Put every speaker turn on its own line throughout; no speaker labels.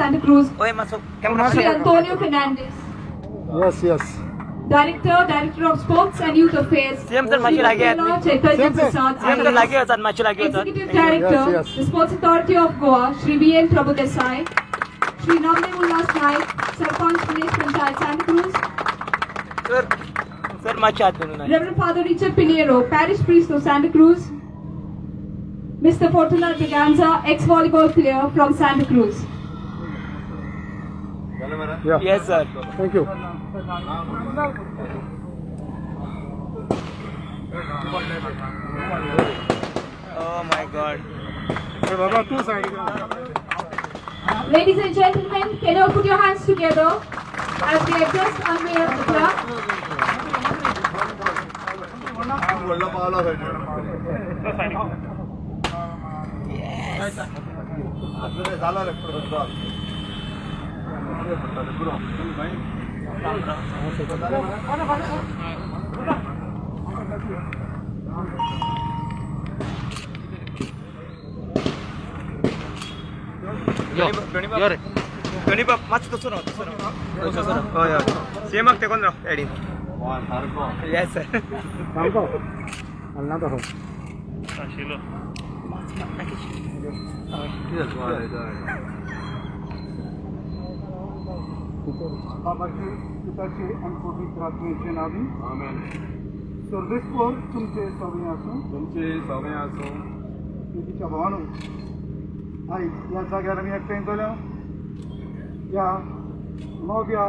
Santa Cruz,
Oy, masuk.
Sri Antonio Fernandez.
Yes.
Director of Sports and Youth Affairs,
CM sir, माशी लागे आहेत.
Chaitanya Prasad,
CM sir लागे होतात, माशी लागे होतात.
Executive Director,
Yes.
the Sports Authority of Goa, Shri V.N. Prabhu Desai, Shri Namdev Ullas Naik, Sarpanch Pradesh Panchayat Santa Cruz,
sir माशी हात बनवून आहे.
Reverend Father Richard Pinheiro, Parish Priest of Santa Cruz, Mr. Fortuna Braganza, ex-volleyball player from Santa Cruz.
Yeah.
Yes sir.
Thank you.
Oh my God.
Baba, two side.
Ladies and gentlemen, can you all put your hands together as we have just unveiled the club?
दोन्ही बाप माच तसं राहतो. होय same ते कोण राव ॲडी. Yes sir.
Tampo. Al nada ho.
बाबाची पिताची आणि पवित्र आत्म्याचे नावी आमेन. सर्वेश्वर तुमचे सवय असो तिच्या भावानो आई या जाग्यार आमी एकठांय जाल्या या 9व्या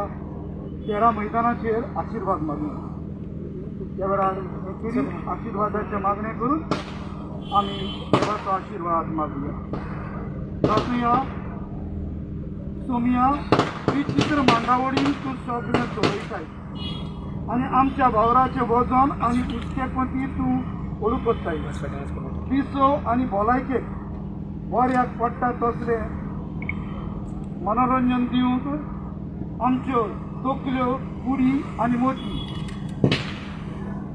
13 मैदानाचेर आशीर्वाद मागून त्या वेळार आशीर्वादाचे मागणे करून आमी देवाचो आशीर्वाद मागुया. प्रार्थुया सोमिया विचित्र मांडावळीन तूं सगळें चलयताय आनी आमच्या वावराचें वजन आनी उचकेपती तूं ओळू करताय. पिसो आनी भलायकेक बऱ्याक पडटा तसलें मनोरंजन दिवंक आमच्यो तकल्यो कुडी आनी मोती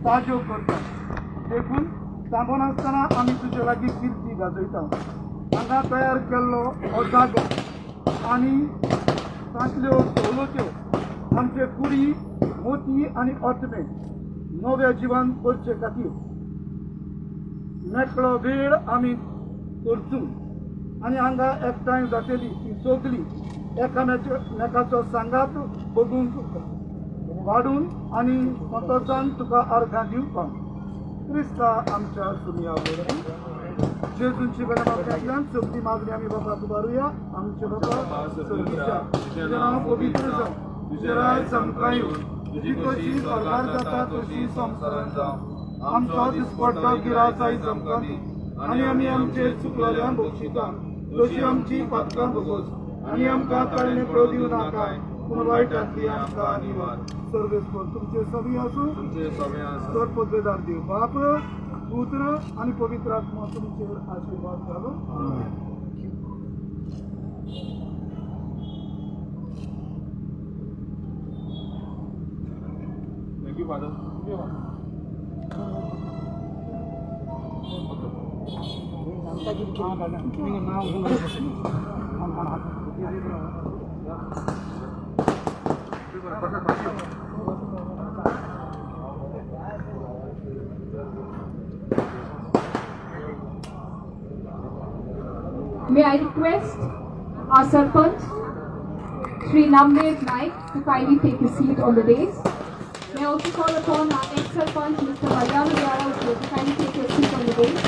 ताज्यो करता. देखून सांगून आसतना आमी तुजे लागीं किर्ती गाजयता. हांगा तयार केल्लो हो जागो आनी तांतल्यो सवलत्यो आमचे कुडी मोती आनी ओतमे नव्या जिवन करचे खातीर मेकळो वेळ आमी करचूं आनी हांगा एकठांय जातली ती सगळी एकामेकाचो सांगात बगूंक वाडून आनी मतदान तुका अर्घां दिवपाक क्रिस्ता आमच्या सुमिया वरवीं जेजूंची बऱ्यांतल्यान सगळी मागणी आमी बापाक उबारुया. आमचे बाबा सर्गीच्या तुजें नांव पवित्र जावं, तुजें राय चमकां येवं, तुजी कशी सरकार जाता तशी संवसारांत जावं. आमचो दिसपट्टो गिरास आयज आमकां दी आनी आमी आमचेर चुकलेल्यांक बक्षिता तशी आमची पातकां भोगोस आनी आमकां तळणे पळोवंक नाकाय पूण वायटांतली आमकां निवार. सर्वेस्वर तुमचे सवी आसूं, तर पदवेदार देव बाप पुत्र आनी पवित्र आत्मा तुमचेर आशीर्वाद घालो. Thank you father.
May I request our Sarpanch, Shri Namdev Naik, to kindly take his seat on the dais. May I also call upon our ex-Sarpanch, Mr. Mariano Diara, to kindly take his seat on the dais.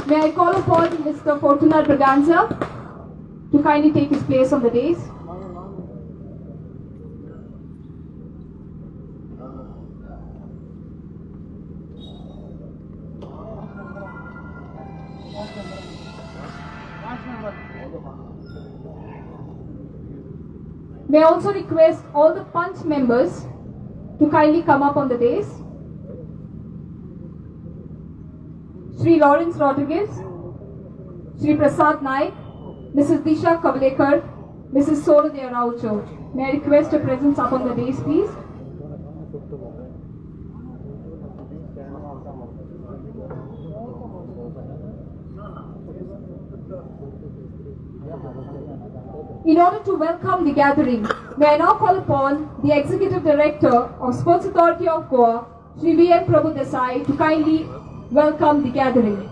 May I call upon Mr. Fortuna Braganza to kindly take his place on the dais. May I also request all the punch members to kindly come up on the dais. Shri Lawrence Rodriguez, Shri Prasad Naik, Mrs. Disha Kavlekar, Mrs. Sorodaya Raucho. May I request your presence up on the dais, please? In order to welcome the gathering, may I now call upon the Executive Director of Sports Authority of Goa, Shri V.N. Prabhu Desai, to kindly welcome the gathering.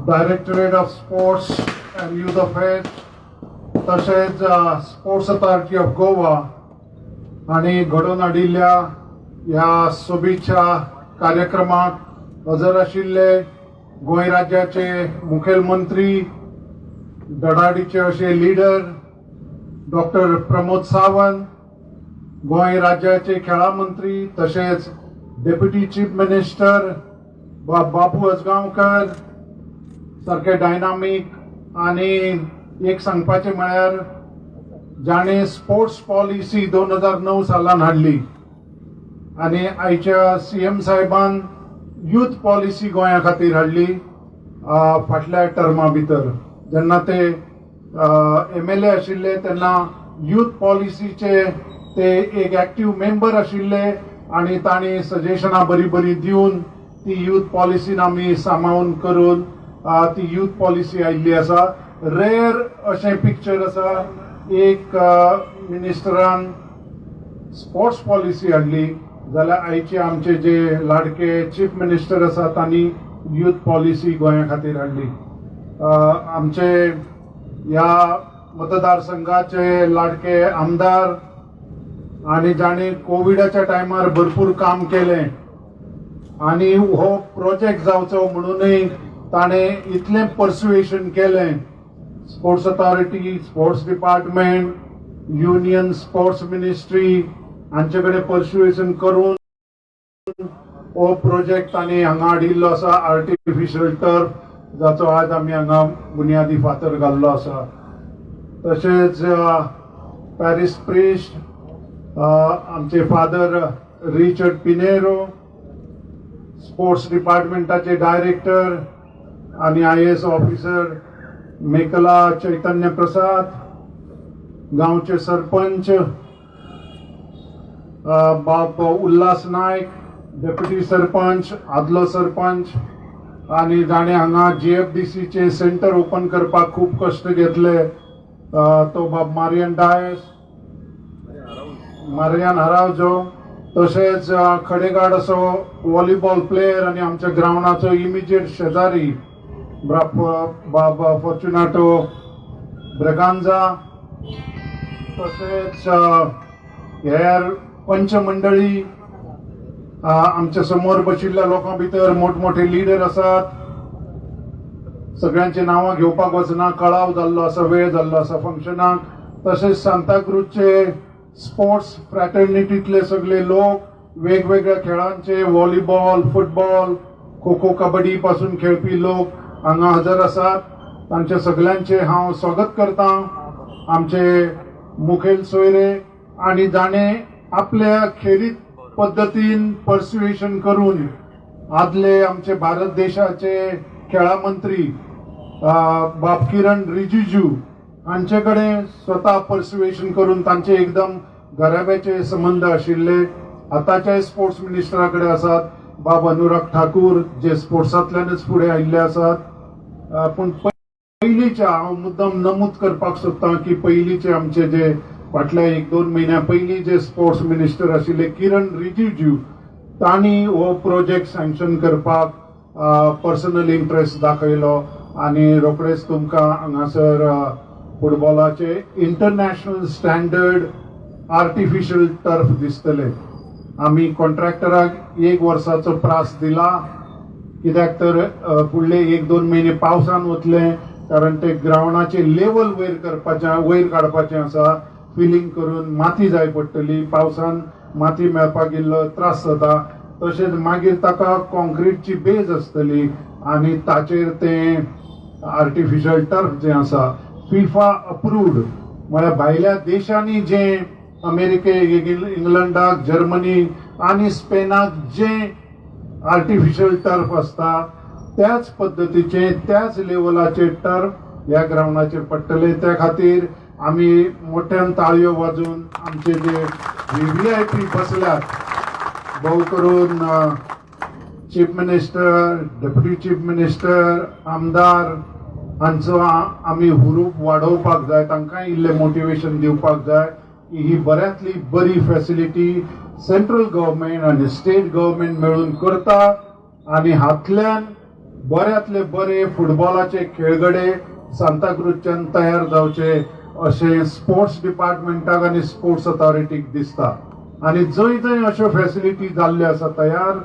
Directorate of Sports and Youth Affairs तसेच sports authority of Goa आणि घडोवन हाडिल्ल्या ह्या शुभेच्छा कार्यक्रमाक हजर आशिल्ले गोंय राज्याचे मुखेलमंत्री धडाडीचे अशे लीडर डॉक्टर प्रमोद सावंत, गोंय राज्याचे खेळा मंत्री तसेच डेप्युटी चीफ मिनिस्टर बाबू अजगांवकर सारखे डायनामीक आणि एक सांगपाचे म्हळ्यार जाणे स्पोर्ट्स पॉलिसी 2009 सालान हाडली आणि आयच्या सीएम साहेबान यूथ पॉलिसी गोंया खातीर हाडली फाटल्या टर्मा भितर. जेन्ना ते MLA आशिल्ले तेन्ना यूथ पॉलिसीचे ते एक एक्टिव्ह मेंबर आशिल्ले आणि तांणी सजेशनां बरी बरी दिवन ती यूथ पॉलिसीन आमी सांबाळून करून ती यूथ पॉलिसी आयिल्ली आसा. रेअर अशें पिक्चर आसा एक मिनिस्टरान स्पोर्ट्स पॉलिसी हाडली जाल्यार आयचे आमचे जे लाडके चीफ मिनिस्टर आसा तांणी यूथ पॉलिसी गोंया खातीर हाडली. आमचे ह्या मतदारसंघाचे लाडके आमदार आणि जाणे कोविडाच्या टायमार भरपूर काम केलें आणि हो प्रोजेक्ट जावचो म्हणूनय ताणे इतलें पर्सुएशन केलें. Sports authority, sports department, union sports ministry हांचे कडेन पर्सुएशन करून हो प्रोजेक्ट तांणी हांगा हाडिल्लो आसा. आर्टिफिशियल टर्फ जाचो आज आमी हांगा बुनयादी फातर घाल्लो आसा. तशेंच पॅरिस प्रिस्ट, आमचे फादर रिचर्ड पिनेरो, स्पोर्ट्स डिपार्टमेंटाचे डायरेक्टर आणि IAS ऑफिसर मेकला चैतन्य प्रसाद, गांवचे सरपंच बाब उल्हास नायक, डेप्युटी सरपंच, आदलो सरपंच आणि जाणे हांगा GFDC चे सेंटर ओपन करपाक खूप कष्ट घेतले तो बाब मारियन डायस, मारियन हरावजो. तशेंच खडेगाड असो व्हॉलीबॉल प्लेयर आणि आमच्या ग्राउंडाचो इमिजिएट शेजारी बाब फॉर्च्युनाटो ब्रेगांजा. तसेच हेर पंच मंडळी आमच्या समोर बशिल्ल्या लोकां भितर मोठमोठे लीडर आसात. सगळ्यांची नांवां घेवपाक वचना, कळाव जाल्लो आसा, वेळ जाल्लो आसा फंक्शनाक. तसेच सांताक्रूजचे स्पोर्ट्स फ्रॅटर्निटीतले सगळे लोक, वेगवेगळ्या खेळांचे व्हॉलीबॉल, फुटबॉल, खो खो, कबड्डी पासून खेळपी लोक हांगा हजर आसात. तांचे सगळ्यांचे हांव स्वागत करता. आमचे मुखेल सोयरे आणि जाणे आपल्या खेरीत पद्धतीन पर्सुएशन करून आदले आमचे भारत देशाचे खेळा मंत्री बाब किरण रिजिजू हांचे कडेन स्वता पर्सुएशन करून तांचे एकदम घराब्याचे संबंध आशिल्ले. आताचे स्पोर्ट्स मिनिस्टरा कडेन आसात बाब अनुराग ठाकूर जे स्पोर्ट्सांतल्यानच फुडें आयिल्ले आसात. पूण पयलींच्या हांव मुद्दम नमूद करपाक सोदतां की पयलींचे आमचे जे फाटल्या 1-2 म्हयन्या पयलीं जे स्पोर्ट्स मिनिस्टर आशिल्ले किरण रिजिजू तांणी हो प्रोजेक्ट सँक्शन करपाक पर्सनल इंट्रस्ट दाखयलो आणि रोखडेच तुमकां हांगासर फुटबॉलाचे इंटरनॅशनल स्टँडर्ड आर्टिफिशियल टर्फ दिसतले. आमी कॉन्ट्रॅक्टराक 1 वर्साचो प्रास दिला कित्याक तर फुडले 1-2 म्हयने पावसान वतले कारण ते ग्राउंडाचे लेवल वयर काडपाचें आसा. फिलिंग करून माती जाय पडटली, पावसान माती मेळपाक इल्लो त्रास जाता. तशेंच मागीर ताका कॉन्क्रीटची बेज आसतली आणि ताचेर ते आर्टिफिशियल टर्फ जे आसा फिफा अप्रूव्ड म्हळ्यार भायल्या देशांनी जे अमेरिकेक, इंग्लंडाक, जर्मनी आणि स्पेनाक जे आर्टिफिशियल टर्फ असता त्याच पद्धतीचे त्याच लेवलाचे टर्फ ह्या ग्राउंडाचेर पडटले. त्या खातीर आमी मोठ्यान ताळयो वाजोवन आमचे जे VVIP बसल्यात, भोव करून chief minister, deputy chief minister, आमदार हांचो आमी हुरूप वाडोवपाक जाय, तांकांय इल्लें मोटिवेशन दिवपाक जाय की ही बऱ्यांतली बरी फॅसिलिटी सेंट्रल गव्हर्मेंट आनी स्टेट गव्हर्मेंट मेळून करता आनी हातल्यान बऱ्यांतले बरे फुटबॉलाचे खेळगडे सांताक्रूजच्यान तयार जावचे अशें स्पोर्ट्स डिपार्टमेंटाक आनी स्पोर्ट्स अथॉरिटीक दिसता. आनी जंय जंय अश्यो फॅसिलिटी जाल्ल्यो आसा तयार,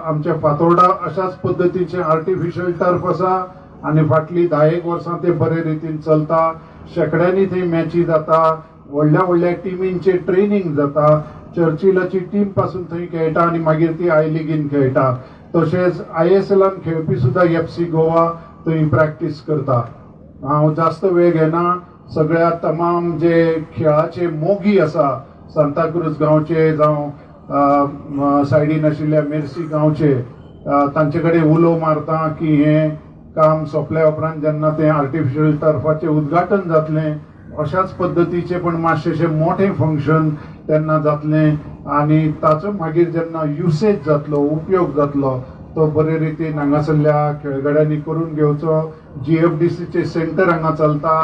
आमच्या फातोर्डा अशाच पद्दतीचे आर्टिफिशियल टर्फ आसा आनी फाटलीं 10 वर्सां ते बरे रितीन चलता. शेकड्यांनी थंय मॅची जाता, व्हडल्या व्हडल्या टिमींचे ट्रेनिंग जाता. चर्चिलाची टीम पासून थंय खेळटा आनी मागीर ती आय लिगीन खेळटा. तशेंच ISLान खेळपी सुद्दां FC गोवा थंय प्रॅक्टीस करता. हांव जास्त वेळ घेना. सगळ्या तमाम जे खेळाचे मोगी आसा, सांताक्रूज गांवचे जावं सायडीन आशिल्ल्या मेर्सी गांवचे, तांचे कडेन उलो मारता की हें काम सोंपल्या उपरांत जेन्ना तें आर्टिफिशियल टर्फाचें उद्घाटन जातलें, अशाच पद्दतीचें पण मातशेंशें मोठें फंक्शन तेन्ना जातलें आनी ताचो मागीर जेन्ना युसेज जातलो, उपयोग जातलो, तो बरे रितीन हांगासरल्या खेळगड्यांनी करून घेवचो. GFDCचे सेंटर हांगा चलता,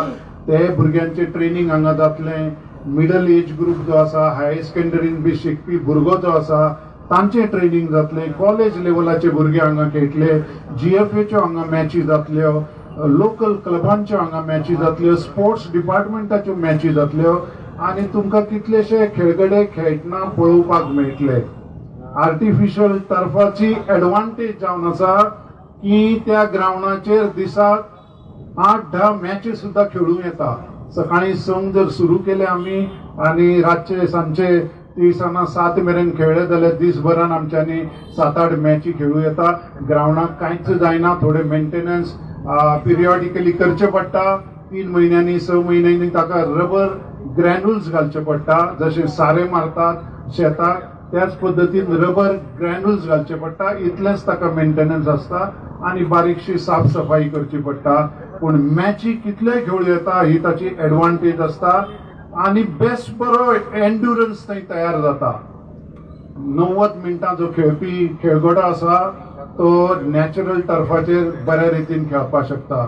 ते भुरग्यांचे ट्रेनिंग हांगा जातलें. मिडल एज ग्रुप जो आसा, हायर सेकंडरीन बी शिकपी भुरगो जो आसा, तांचे ट्रेनिंग जातलें. कॉलेज लेवलाचे भुरगे हांगा खेळटले. GFAच्यो हांगा मॅची जातल्यो, लोकल क्लबांच्यो हांगा मॅची जातल्यो, स्पोर्ट्स डिपार्टमेंटाच्यो मॅची जातल्यो आनी तुमकां कितलेशे खेळगडे खेळटना पळोवपाक मेळटले. आर्टिफिशियल टर्फाची एडवांटेज जावन आसा की त्या ग्राउंडाचेर दिसाक 8-10 मॅची सुद्दां खेळूं येता. सकाळीं संक जर सुरू केले आमी आनी रातचे सांजचे 3 मेरेन खेळ्ळे जाल्यार दिसभरान आमच्यांनी 7-8 मॅची खेळूं येता. ग्राउंडाक कांयच जायना. थोडे मेंटेनन्स पिरियॉडिकली करचे पडटा. 3 म्हयन्यांनी 6 म्हयन्यांनी ताका रबर ग्रॅन्युल्स घालचे पडटा. जशे सारे मारतात शेताक, त्याच पद्दतीन रबर ग्रॅन्युल्स घालचे पडटा. इतलेंच ताका मेंटेनन्स आसता आनी बारीकशी साफ सफाई करची पडटा. पूण मॅची कितले खेळूं येता ही ताची एडवांटेज आसता आनी बेस्ट बरो एन्ड्युरन्स थंय तयार जाता. 90 मिनटां जो खेळपी खेळगडो आसा तो नॅचरल टर्फाचेर बऱ्या रितीन खेळपाक शकता.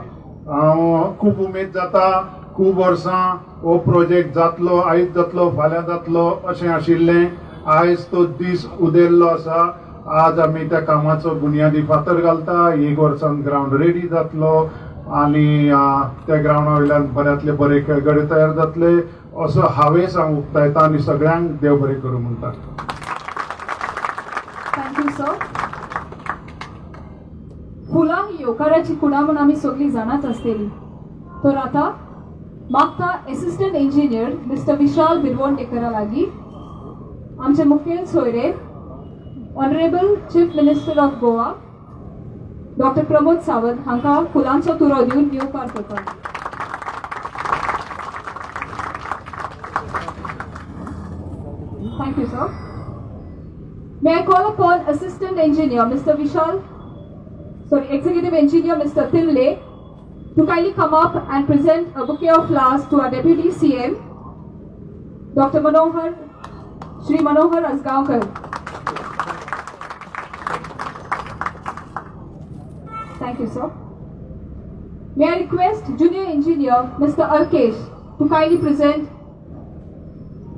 हांव खूब उमेद जाता. खूब वर्सां हो प्रोजेक्ट जातलो, आयज जातलो, फाल्यां जातलो अशें आशिल्लें. आयज तो दीस उदेल्लो आसा. आज आमी त्या कामाचो बुनयादी फातर घालता. 1 वर्सान ग्राउंड रेडी जातलो आनी त्या ग्राउंडा वयल्यान बऱ्यांतले बरे खेळगडे तयार जातले असो हावेस हांव उक्तायता आनी सगळ्यांक देव बरें करूं म्हणटा.
Thank you sir. फुलां ही येवकाराची कुणा म्हूण आमी सगळीं जाणाच आसतली. तर आतां मागता असिस्टंट इंजिनियर मिस्टर विशाल बिरवोंडेकरा लागीं आमचे मुखेल सोयरे honourable chief minister of Goa doctor Pramod Sawant हांकां फुलांचो तुरो दिवन येवकार करतात. Thank you, sir. May I call upon Assistant Engineer Mr. Executive Engineer Mr. Tinley to kindly come up and present a bouquet of flowers to our Deputy CM, Dr. Shri Manohar Asgaonkar. Thank you, sir. May I request Junior Engineer Mr. Alkesh to kindly present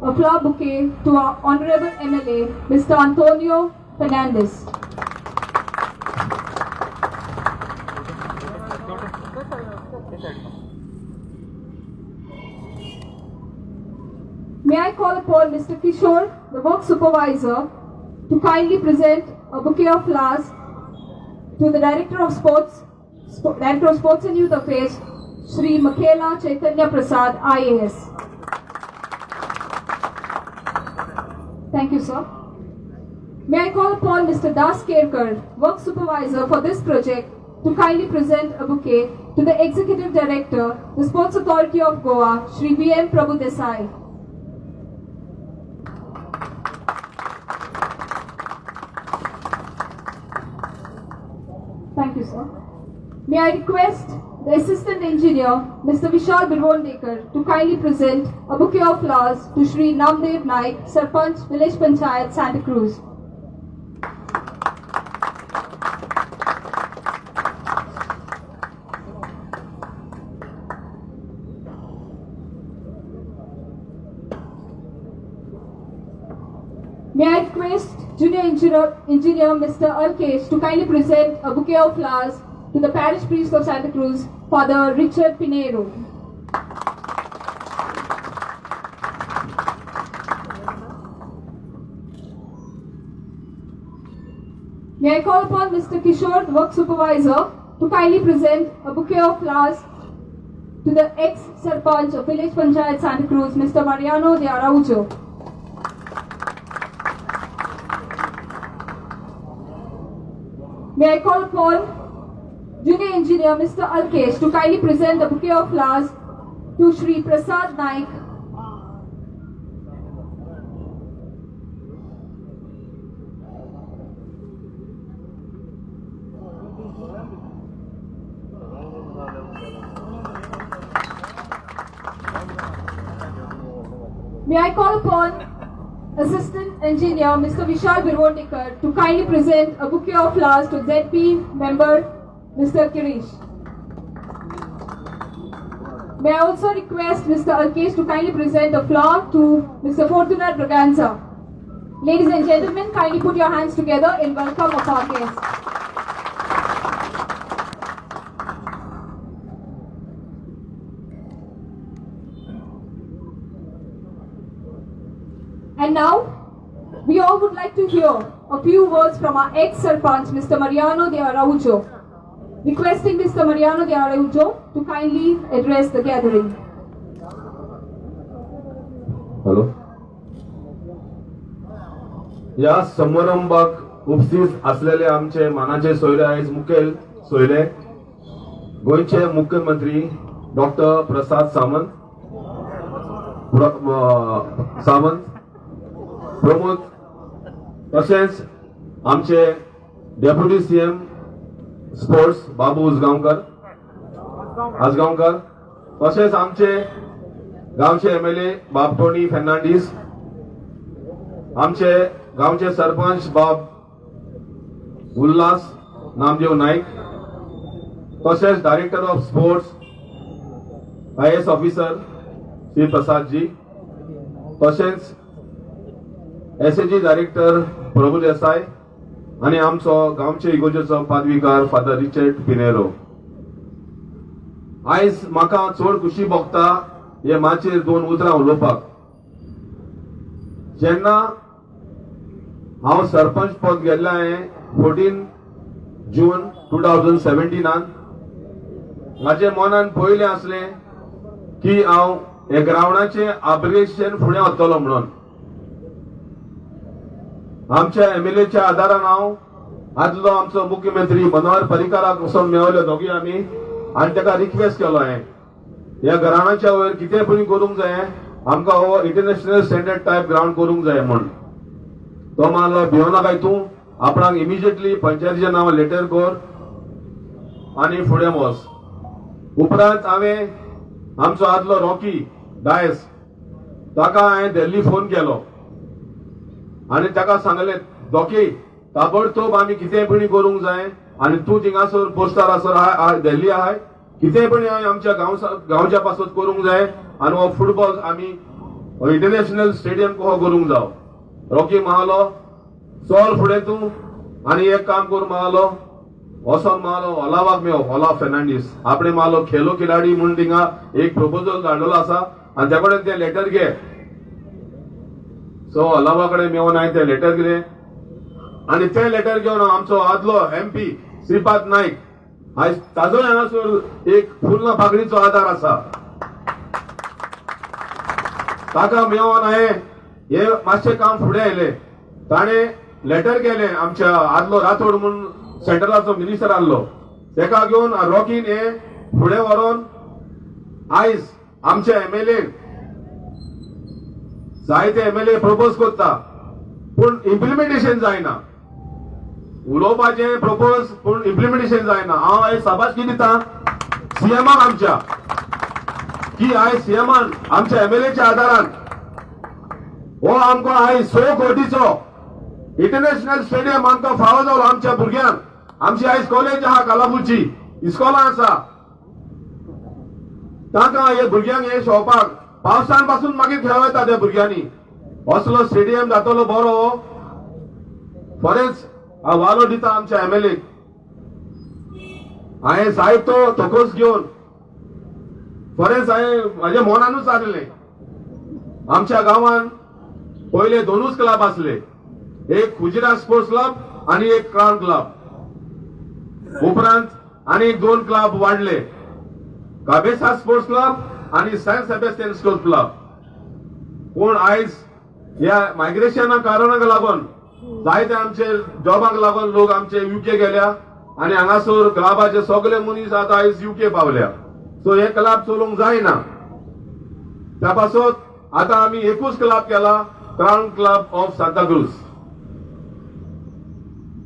a flower bouquet to our Honorable MLA Mr. Antonio Fernandez. May I call upon Mr. Kishore, the work supervisor, to kindly present a bouquet of flowers to the Director of Sports and Youth Affairs, Shri Makhela Chaitanya Prasad, IAS. Thank you, sir. May I call upon Mr. Das Kerkar, work supervisor for this project, to kindly present a bouquet to the Executive Director, the Sports Authority of Goa, Shri V.M. Prabhu Desai. Thank you, sir. May I request the Assistant Engineer, Mr. Vishal Birwondekar, to kindly present a bouquet of flowers to Shri Namdev Naik, Sarpanch, Village Panchayat, Santa Cruz. May I request Junior Engineer Mr. Alkesh to kindly present a bouquet of flowers to the Parish Priest of Santa Cruz, Father Richard Pinheiro. May I call upon Mr. Kishore, the Work Supervisor, to kindly present a bouquet of flowers to the ex-Sarpanch of Village Panchayat Santa Cruz, Mr. Mariano de Araujo. May I call upon Junior Engineer Mr. Alkesh to kindly present the bouquet of flowers to Shri Prasad Naik. May I call upon Assistant Engineer Mr. Vishal Birwondekar to kindly present a bouquet of flowers to ZP member Mr. Kirish. May I also request Mr. Alkesh to kindly present a flower to Mr. Fortunato Braganza. Ladies and gentlemen, kindly put your hands together in welcome of our guests. And now, we all would like to hear a few words from our ex-Sarpanch, Mr. Mariano de Araujo. Requesting Mr. Mariano de Araujo to kindly address the gathering.
Hello. या समारंभाक उपस्थित असलेले आमचे मानाचे सोयरे आयज मुखेल सोयरे गोंयचे मुख्यमंत्री डॉक्टर प्रसाद सावंत प्रमोद तशेंच आमचे डेप्युटी सीएम स्पोर्ट्स बाबू आजगांवकर तशेंच आमचे गांवचे एमएलए बाब टोनी फेर्नांडीस, आमचे गांवचे सरपंच बाब उल्हास नामदेव नाईक, तशेंच director of sports IAS officer Shri Prasad ji, तशेंच SAG डायरेक्टर प्रभू देसाई आणि आमचो गांवचे इगोजेचो पदवीकार फादर रिचर्ड पिनेरो. आयज म्हाका चड खुशी भोगता हे माचेर दोन उतरां उलोवपाक. जेन्ना हांव सरपंच पद गेल्ले हांवें 14 जून 2017 म्हाजे मनान पयलें आसलें की हांव हे ग्रावंडाचें अपग्रेडेशन फुडें वतलो म्हणून. आमच्या एमएलएच्या आदारान हांव आदलो आमचो मुख्यमंत्री मनोहर पर्रीकाराक वचून मेळ्ळो दोगी आमी आनी ताका रिक्वेस्ट केलो हांवें ह्या ग्रावंडाच्या वयर कितें पण करूंक जाय, आमकां हो इंटरनॅशनल स्टँडर्ड टायप ग्रावंड करूंक जाय म्हूण. तो म्हणलो भियो नाका तूं, आपणाक इमिजिएटली पंचायतीच्या नांवां लेटर कर आनी फुडें वच. उपरांत हांवें आमचो आदलो रॉकी डायस ताका हांवें दिल्ली फोन केलो आनी ताका सांगलें दोकी ताबडतोब आमी कितें पण करूंक जाय आनी तूं थिंगासर पोस्टार आसर दिल्ली आहाय कितें पण आमच्या गांवच्या पासत करूंक जाय आनी हो फुटबॉल आमी इंटरनॅशनल स्टेडियम कहो करूंक जाव. रॉकी म्हणालो चल फुडें तूं आनी एक काम कर म्हणालो वचोन म्हणालो ओलावाक मेळो ओला फेर्नांडीस आपणे म्हणालो खेलो खिलाडी म्हूण थिंगा एक प्रपोजल धाडलेलो आसा आनी त्या कडेन तें लेटर घे. सो ओलावा कडेन मेळोन हांवें तें लेटर दिलें आनी तें लेटर घेवन आमचो आदलो MP श्रीपाद नाईक आयज ताजो हांगासर एक फुल्ल पागडीचो आदार आसा. ताका मेळोन हांवें हे मातशें काम फुडें आयलें. ताणें लेटर केलें आमच्या आदलो राठोड म्हूण सेंट्रलाचो मिनिस्टर आहलो तेका घेवन रॉकीन हे फुडें व्हरोन आयज आमच्या MLA जायते MLA प्रपोज करता पूण इम्प्लिमेंटेशन जायना. उलोवपाचें प्रपोज पूण इम्प्लिमेंटेशन जायना. हांव आयज शाबासकी दिता सीएमान आमच्या की आयज सीएमान आमच्या एमएलएच्या आदारान हो आमकां आयज 100 कोटीचो इंटरनॅशनल स्टेडियम आमकां फावो जालो आमच्या भुरग्यांक. आमची आयज कॉलेज आहा कालापूरची, इस्कॉलां आसा, तांकां हे भुरग्यांक हे शोवपाक पावसान पासून मागीर खेळूं येता त्या भुरग्यांनी. असलो स्टेडियम जातलो बरो. खरेंच हांव वालो दिता आमच्या एमएलए. हांवें जायतो तोकोस घेवन खरेंच हांवें म्हाज्या मनानूच जाल्लें. आमच्या गांवांत पयले 2च क्लब आसले, एक खुजिरा स्पोर्ट्स क्लब आनी एक क्राउन क्लब. उपरांत आनी 2 क्लब वाडले, काबेसा स्पोर्ट्स क्लब आनी सेंट सेबेस्टियन स्पोर्ट्स क्लब. पूण आयज ह्या मायग्रेशना कारणाक लागून जायते आमचे जॉबाक लागून लोक आमचे यूके गेल्या आनी हांगासर क्लबाचे सगळे मनीस आतां आयज यूके पावल्या. सो हे क्लब चलोवंक जायना. त्या पासत आतां आमी एकूच क्लब केला, क्राउन क्लब ऑफ सांताक्रूज.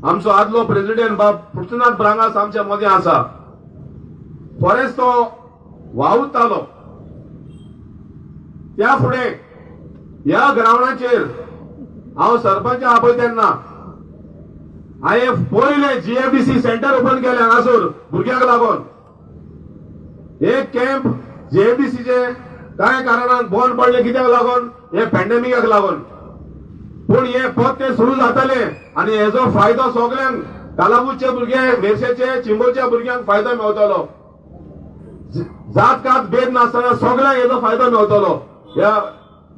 आमचो आदलो प्रेसिडेंट बाब पृथ्वीनाथ ब्रांगास आमच्या मदीं आसा. खरेंच तो वावुरतालो. त्या फुडें ह्या ग्रावंडाचेर हांव सरपंच आहा पळय तेन्ना हांवें पयले जीएफडीसी सेंटर ओपन केले हांगासर भुरग्यांक लागून. एक कॅम्प जीएफडीसीचे कांय कारणान बंद पडले, कित्याक लागून हे पॅन्डेमिकाक लागून. पूण हे पद ते सुरू जातले आनी हेजो फायदो सगळ्यांक, कालापूरचे भुरगे, मेर्शेचे, चिंबोरच्या भुरग्यांक फायदो मेळटलो. जात कात भेद नासतना सगळ्यांक हेजो फायदो मेळटलो ह्या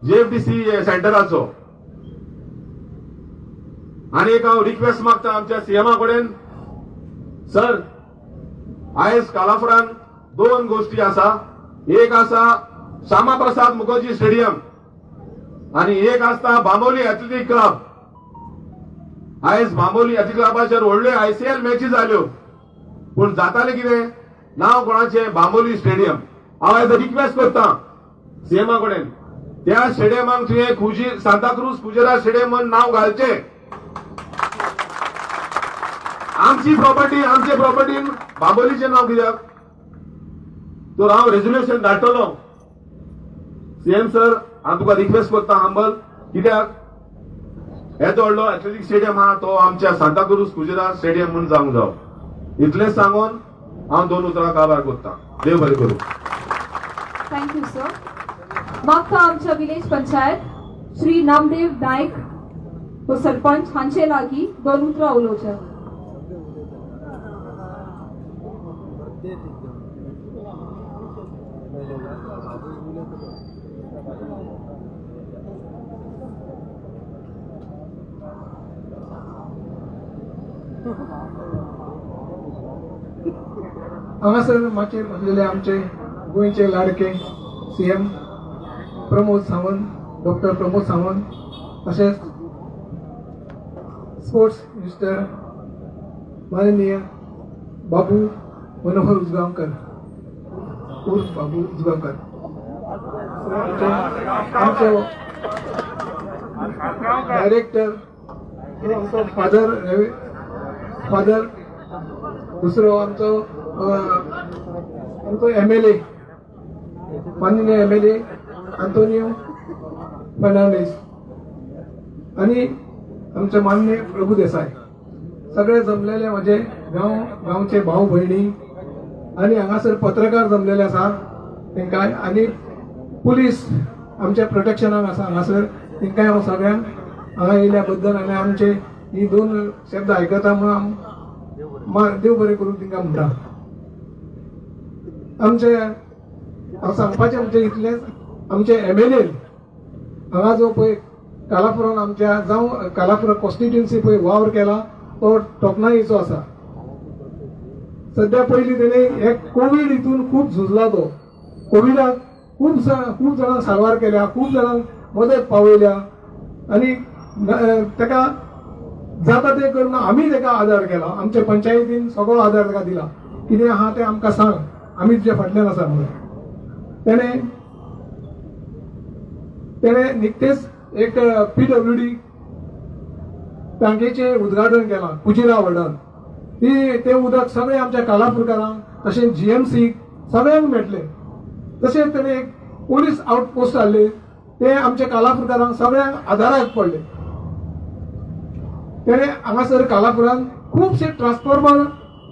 जीएफडीसी सेंटराचो. आनी एक हांव रिक्वेस्ट मागता आमच्या सीएमा कडेन. सर, आयज कालापुरान 2 गोष्टी आसा. एक आसा श्यामा प्रसाद मुखर्जी स्टेडियम आनी एक आसता बांबोली एथलेटीक क्लब. आयज बांबोली एथलेटीक क्लबाचेर व्हडल्यो ICL मॅची जाल्यो, पूण जाताले कितें, नांव कोणाचें बांबोली स्टेडियम. हांव आयज रिक्वेस्ट करता सीएमा कडेन, त्या स्टेडियमाक तुवें सांताक्रूज खुजिरा स्टेडियम म्हण नांव घालचें. आमची प्रॉपर्टी, आमचे प्रॉपर्टीन बांबोलीचें नांव कित्याक? तर हांव रेजोल्युशन धाडटलो. सीएम सर, हांव तुका रिक्वेस्ट करता हंबल, कित्याक येदो व्हडलो एथलेटीक स्टेडियम आहा तो आमच्या सांताक्रूज खुजिरा स्टेडियम म्हूण जावंक जावो. इतलें सांगून हांव 2 उतरां काबार करता. देव बरें करूं.
Thank you sir. मागता आमच्या विलेज पंचायत श्री नामदेव नायक तो सरपंच हांचे लागीं 2 उतरां उलोवचे.
हांगासर माचयेर बसलेले आमचे गोंयचे लाडके सीएम प्रमोद सावंत, डॉक्टर प्रमोद सावंत, तशेंच स्पोर्ट्स मिनिस्टर माननीय बाबू मनोहर उजगांवकर उर्फ बाबू उजगांवकर, आमचे डायरेक्टर आमचो फादर दुसरो आमचो MLA माननीय MLA आंतोनियो फर्नांडीस आणि आमचे माननीय प्रभू देसाई, सगळे जमलेले माझे गांवचे भाऊ भयणी आणि हांगासर पत्रकार जमलेले आसा तेंकां आनी पुलीस आमच्या प्रोटेक्शनाक आसा हांगासर, तेंकांय हांव सगळ्यांक हांगा येयल्या बद्दल आनी आमचे ही 2 शब्द आयकता म्हणून देव बरें करून तेंकां म्हणटा. आमचे हांव सांगपाचें म्हणजे इतलेंच, आमचे MLA हांगा जो पळय कालापुरान आमच्या जावं कालापुरा कॉन्स्टिट्युएन्सी पळय वावर केला तो टोपनाईचो आसा. सध्या पयलीं तेणें हे कोवीड हितून खूब झुजला. तो कोविडाक खूब जाणांक सारवार केल्या, खूब जाणांक मदत पावयल्या आनी ताका जाता ते करून आमी ताका आदार केला. आमच्या पंचायतीन सगळो आदार ताका दिला. कितें आहा तें आमकां सांग, आमी तुज्या फाटल्यान आसा म्हणून. तेणें निकतेच एक PWD टांकेचें उद्घाटन केलां खुजिरा वार्डान. ते उदक सगळे आमच्या कालापुरकारांक तशेंच GMC सगळ्यांक मेळटले. तशेंच तेणे एक पोलीस आउटपोस्ट हाडले, ते आमच्या कालापुरकारांक सगळ्यांक आदाराक पडले. तेणे हांगासर कालापुरांत खुबशे ट्रान्सफॉर्मर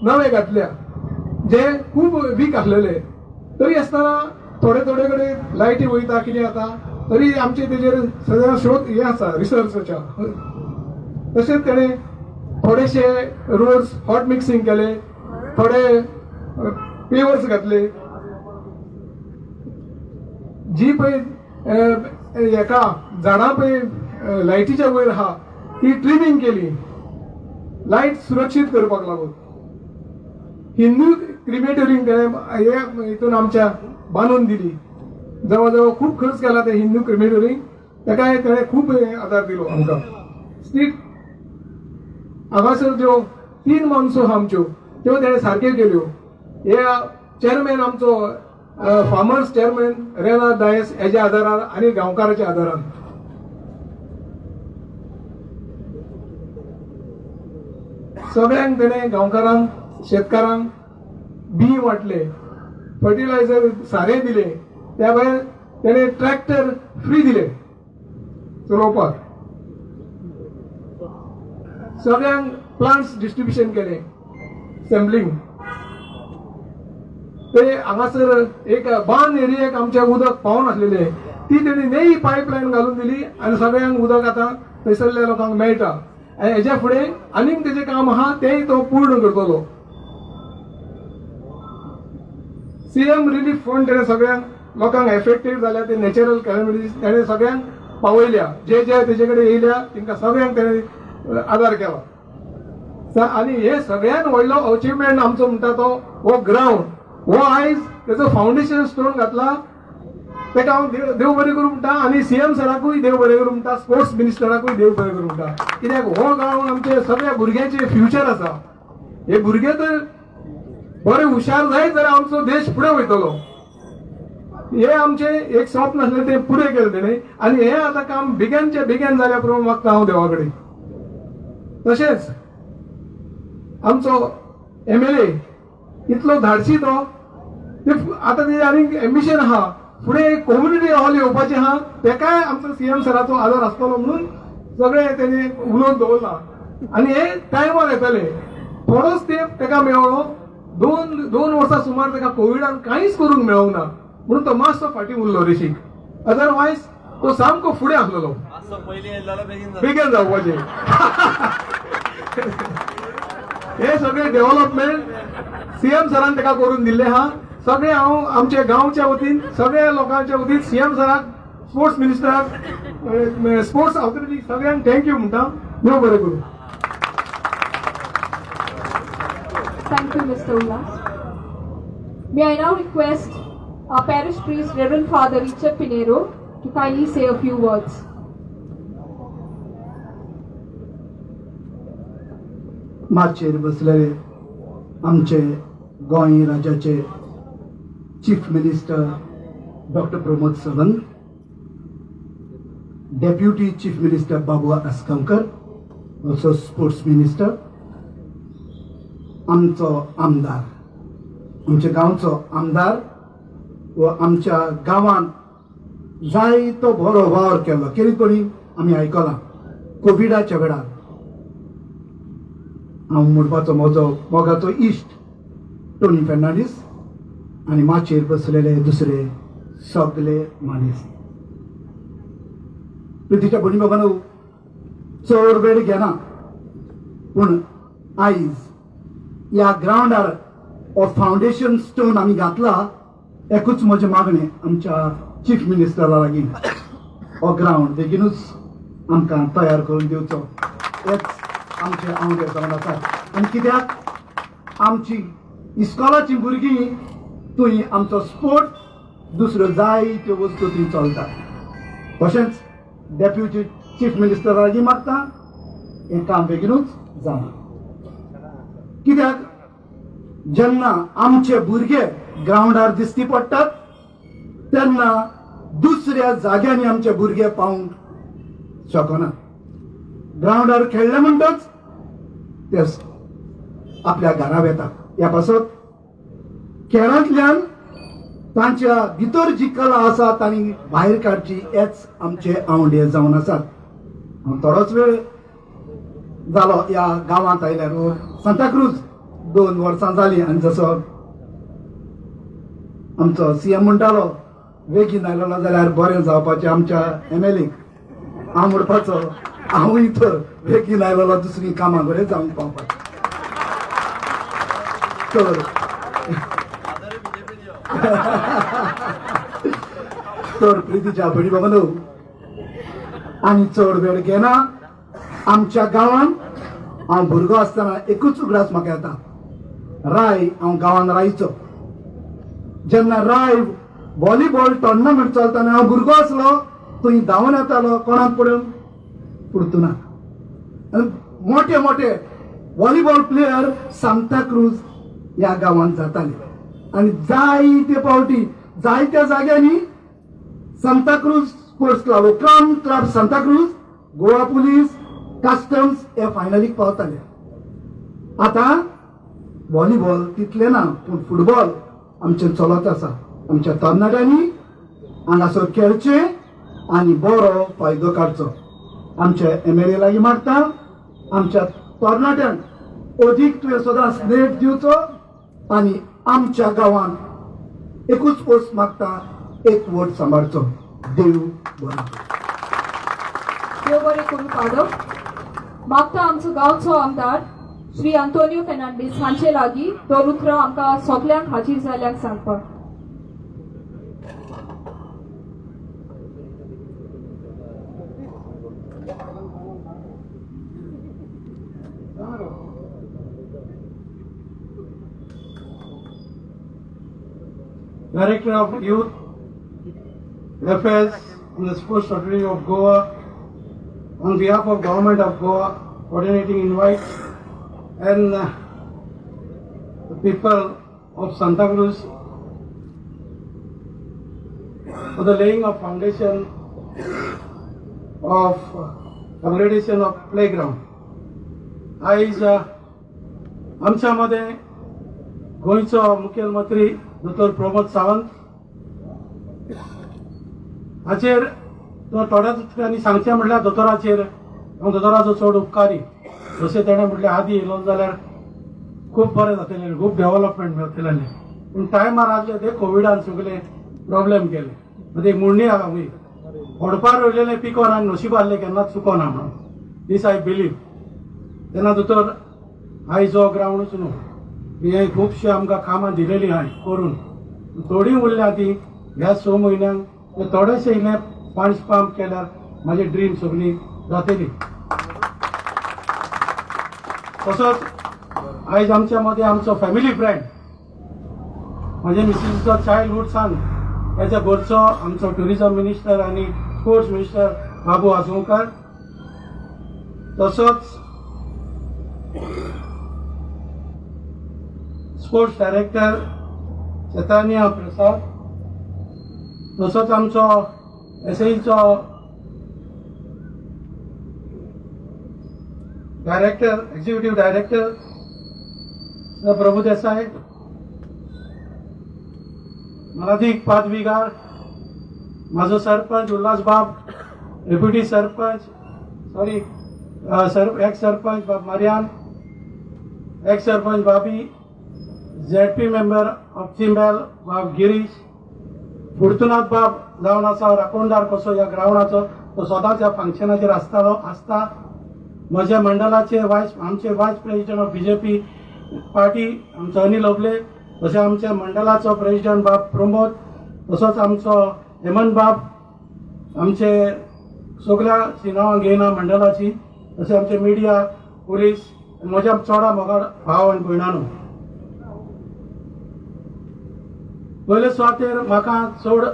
नवे घातल्या जे खूब वीक आसलेले. तरी आसतना थोडे थोडे कडेन लायटी वयता, कितें जाता, तरी आमचे तेजेर सगळ्या शोध हे आसा रिसर्चच्या. तशेंच तेणे थोडेशे रोड्स हॉट मिक्सिंग केले, थोडे पेवर्स घातले. जी पळय हेका झाडां पळय लायटीच्या वयर आहा ती ट्रिमिंग केली लायट सुरक्षीत करपाक लागून. हिंदू क्रिमेटोरींग हे हितून आमच्या बांदून दिली. जवळ जवळ खूब खर्च केला ते हिंदू क्रिमेटोरींग, ताका तेणें खूब आदार दिलो आमकां. स्ट्रीट हांगासर ज्यो 3 माणसो आहा आमच्यो त्यो तेणें सारक्यो केल्यो. हे चेअरमॅन आमचो फार्मर्स चेअरमॅन रेना दायस हेज्या आदारान आनी गांवकाराच्या आदारान. सगळ्यांक तेणें गांवकारांक शेतकारांक बी वाटले, फर्टिलायझर सारें दिले, त्या भायर तेणें ट्रॅक्टर फ्री दिले चलोवपाक. सगळ्यांक प्लांट्स डिस्ट्रिब्युशन केले, सॅम्पलिंग. ते हांगासर एक बांद एरियेक आमचे उदक पावून आसलेले, ती तेणी नई पायपलायन घालून दिली आनी सगळ्यांक उदक आतां थंयसरल्या लोकांक मेळटा. आनी हेच्या फुडें आनीक तेजें काम आहा तेंय तो पूर्ण करतलो. सीएम रिलीफ फंड तेणें सगळ्यांक लोकांक एफेक्टेड जाल्या ते नॅचरल कॅलॅमिटीज तेणें सगळ्यांक पावयल्या. जे जे तेजे कडेन येयल्या तेंकां सगळ्यांक तेणें आदार केला. आनी हे सगळ्यान व्हडलो अचिवमेंट आमचो म्हणटा तो हो ग्राउंड. हो आयज तेजो फावंडेशन स्टोन घातला, तेका हांव देव बरें करूं म्हणटा. आनी सीएम सराकूय देव बरें करूं म्हणटा, स्पोर्ट्स मिनिस्टराकूय देव बरें करूं म्हणटा. कित्याक हो ग्राउंड आमचे सगळ्या भुरग्यांचे फ्युचर आसा. हे भुरगे तर बरे हुशार जायत जाल्यार आमचो देश फुडें वयतलो. हे आमचे एक स्वप्न आसलें तें फुडें केलें तेणें. आनी हें आतां काम बेग्यानचे बेगीन जाल्या प्रमाण मागता हांव देवा कडेन. तशेंच आमचो MLA इतलो धाडसी तो, आतां तेजें आनीक एम्बिशन आहा, फुडें एक कम्युनिटी हॉल येवपाचें आहा, तेकाय आमचो सीएम सराचो आदार आसतलो म्हणून सगळें तेणें उलोवन दवरला. आनी हे टायमार येतले. थोडोच तेंप तेका मेळ्ळो. 2 वर्सां सुमार तेका कोविडान कांयच करूंक मेळोंक ना म्हणून तो मातसो फाटीं उरलो रेशीक. अदरवायज तो सामको फुडें आसलेलो, बेगीन जावपाचें. हे सगळे डेव्हलपमेंट सीएम सरान तेका करून दिल्ले आहा. सगळे हांव आमच्या गांवच्या वतीन सगळ्या लोकांच्या वतीन सीएम सराक, स्पोर्ट्स मिनिस्टराक, स्पोर्ट्स ऑथॉरिटीक सगळ्यांक थँक्यू म्हणटा. देव बरें करूं.
Thank you, Mr. Ullas. May I now request our parish priest, Reverend Father Richard Pinero, to kindly say a few words.
माचेर बसलेले आमचे गोंय राज्याचे chief minister doctor Pramod Sawant, deputy chief minister Babu Azgaonkar, also sports minister, आमचो आमदार, आमच्या गांवचो आमदार व आमच्या गांवांत जायतो बरो वावर केलो. कितें आमी आयकलां कोविडाच्या वेळार. हांव म्हणपाचो म्हजो मोगाचो इश्ट टोनी फेर्नांडीस आनी माचयेर बसलेले दुसरे सगळे मनीस. प्रितीच्या भणी बाबांनो, चड वेळ घेना पूण आयज ह्या ग्राउंडार हो फावंडेशन स्टोन आमी घातला. एकूच म्हजें मागणें आमच्या चीफ मिनिस्टरा लागीं, हो ग्राउंड बेगीनूच आमकां तयार करून दिवचो, हेच आमचे आवडे जावन आसा. आनी कित्याक आमची इस्कॉलाची भुरगीं थंय आमचो स्पोर्ट दुसऱ्यो जायत्यो वस्तू थंय चलता. तशेंच डेप्युटी चीफ मिनिस्टरा लागीं मागता हें काम बेगीनूच जावं. कित्याक जेन्ना आमचे भुरगे ग्राउंडार दिसती पडटात तेन्ना दुसऱ्या जाग्यांनी आमचे भुरगे पावूंक शकना. ग्राउंडार खेळले म्हणटच ते आपल्या घरा येतात. ह्या पासत खेळांतल्यान तांच्या भितर जी कला आसा तांणी भायर काडची हेच आमचे आवडे जावन आसात. हांव थोडोच वेळ जालो ह्या गांवांत आयल्यार सांताक्रूज 2 वर्सां जालीं आनी जसो आमचो सीएम म्हणटालो बेगीन आयलो जाल्यार बरें जावपाचें आमच्या MLA हांव म्हणपाचो हांवूय तर बेगीन आयलो दुसरी कामां कडेन जावंक पावपाचें. तर प्रितीच्या भणी बाबा आनी चड वेळ घेना. आमच्या गांवांत हांव भुरगो आसतना एकूच उगडास म्हाका येता, राय हांव गांवांत रायचो. जेन्ना राय व्हॉलीबॉल टोर्नामेंट चलताना हांव भुरगो आसलो थंय धांवन येतालो कोणाक पळोवन पुर्तुना. मोठे मोठे व्हॉलीबॉल प्लेयर सांताक्रूज ह्या गांवांत जाताले आनी जायते फावटी जायत्या जाग्यांनी Santacruz sports club crown club Santacruz, Goa police, customs हे फायनलीक पावताले. आतां व्हॉलीबॉल तितले ना पूण फुटबॉल आमचें चलत आसा. आमच्या तरणाट्यांनी हांगासर खेळचे आनी बरो फायदो काडचो. आमच्या MLA लागीं मागता आमच्या तरणाट्यांक अदीक तुवें सदांच नेट दिवचो आनी आमच्या गांवांत एकूच पोस्ट मागता, एक वोट सांबाळचो. देव बरो.
देव बरें करूं पाडो. मागता आमचो गांवचो आमदार श्री आंतोनियो फेर्नांडीस हांचे लागीं 2 उतरां आमकां सगल्यांक हाजीर जाल्यांक सांगपाक.
Director of Youth Affairs and the Sports Authority of Goa, on behalf of Government of Goa, coordinating invite and the people of Santa Cruz for the laying of foundation of upgradation of playground. आयज आमच्या मध्ये गोंयचो मुखेलमंत्री दोतोर प्रमोद सावंत हाचेर थोड्याच उतरांनी सांगचें म्हणल्यार दोतोराचेर हांव दोतोराचो चड उपकारी. जशें ताणें म्हटलें आदी येयलो जाल्यार खूब बरें जातलें, खूब डेव्हलपमेंट मेळटलें. पूण टायमार आसले ते कोविडान सगळे प्रॉब्लेम केले. म्हणजे मुण्णी आमी ओडपार रोयलेलें पिकोन आनी नशीब आसलें केन्नाच चुकोना म्हणून दीस आय बिलीव. तेन्ना दोतोर आयज जो ग्रावंडूच न्हू हे खुबशे आमकां कामां दिलेलीं हांवें करून थोडीं उरल्या ती ह्या 6 म्हयन्यांक थोडेशे इल्ले फंड्स पंप केल्यार म्हाजी ड्रीम सगळी जातली. तसोच आयज आमच्या मदीं आमचो फॅमिली फ्रेंड म्हाजे मिसेसीचो चायल्डहूडसान हेच्या घरचो आमचो ट्युरिझम मिनिस्टर आनी स्पोर्ट्स मिनिस्टर बाबू आजोळकर, तसोच स्पोर्ट्स डायरेक्टर चैतन्य प्रसाद, तसोच आमचो SAईचो director executive director Prabhu Desai, मनाधीक पादवीगार माझो सरपंच उल्हास बाब, डेप्युटी सरपंच एक्स सरपंच बाब मारियान, एक्स सरपंच बाबी, ZP मेंबर ऑफ चिंबेल बाब गिरीश, फुर्तुनाथ बाब जावन आसा राखणदार कसो ह्या ग्रावंडाचो. तो सदांच ह्या फंक्शनाचेर आसता. म्हज्या मंडलाचे आमचे वायस प्रेसिडेंट ऑफ BJP पार्टी आमचो अनिल ओबले, तशें आमच्या मंडलाचो प्रेसिडेंट बाब प्रमोद, तसोच आमचो हेमंत बाब, आमचे सगळ्या नांवां घेयना मंडलाची, तशें आमचे मिडिया, पुलीस, म्हज्या चोडा मोगाड भाव आनी भयणांनो. पयले सुवातेर म्हाका चड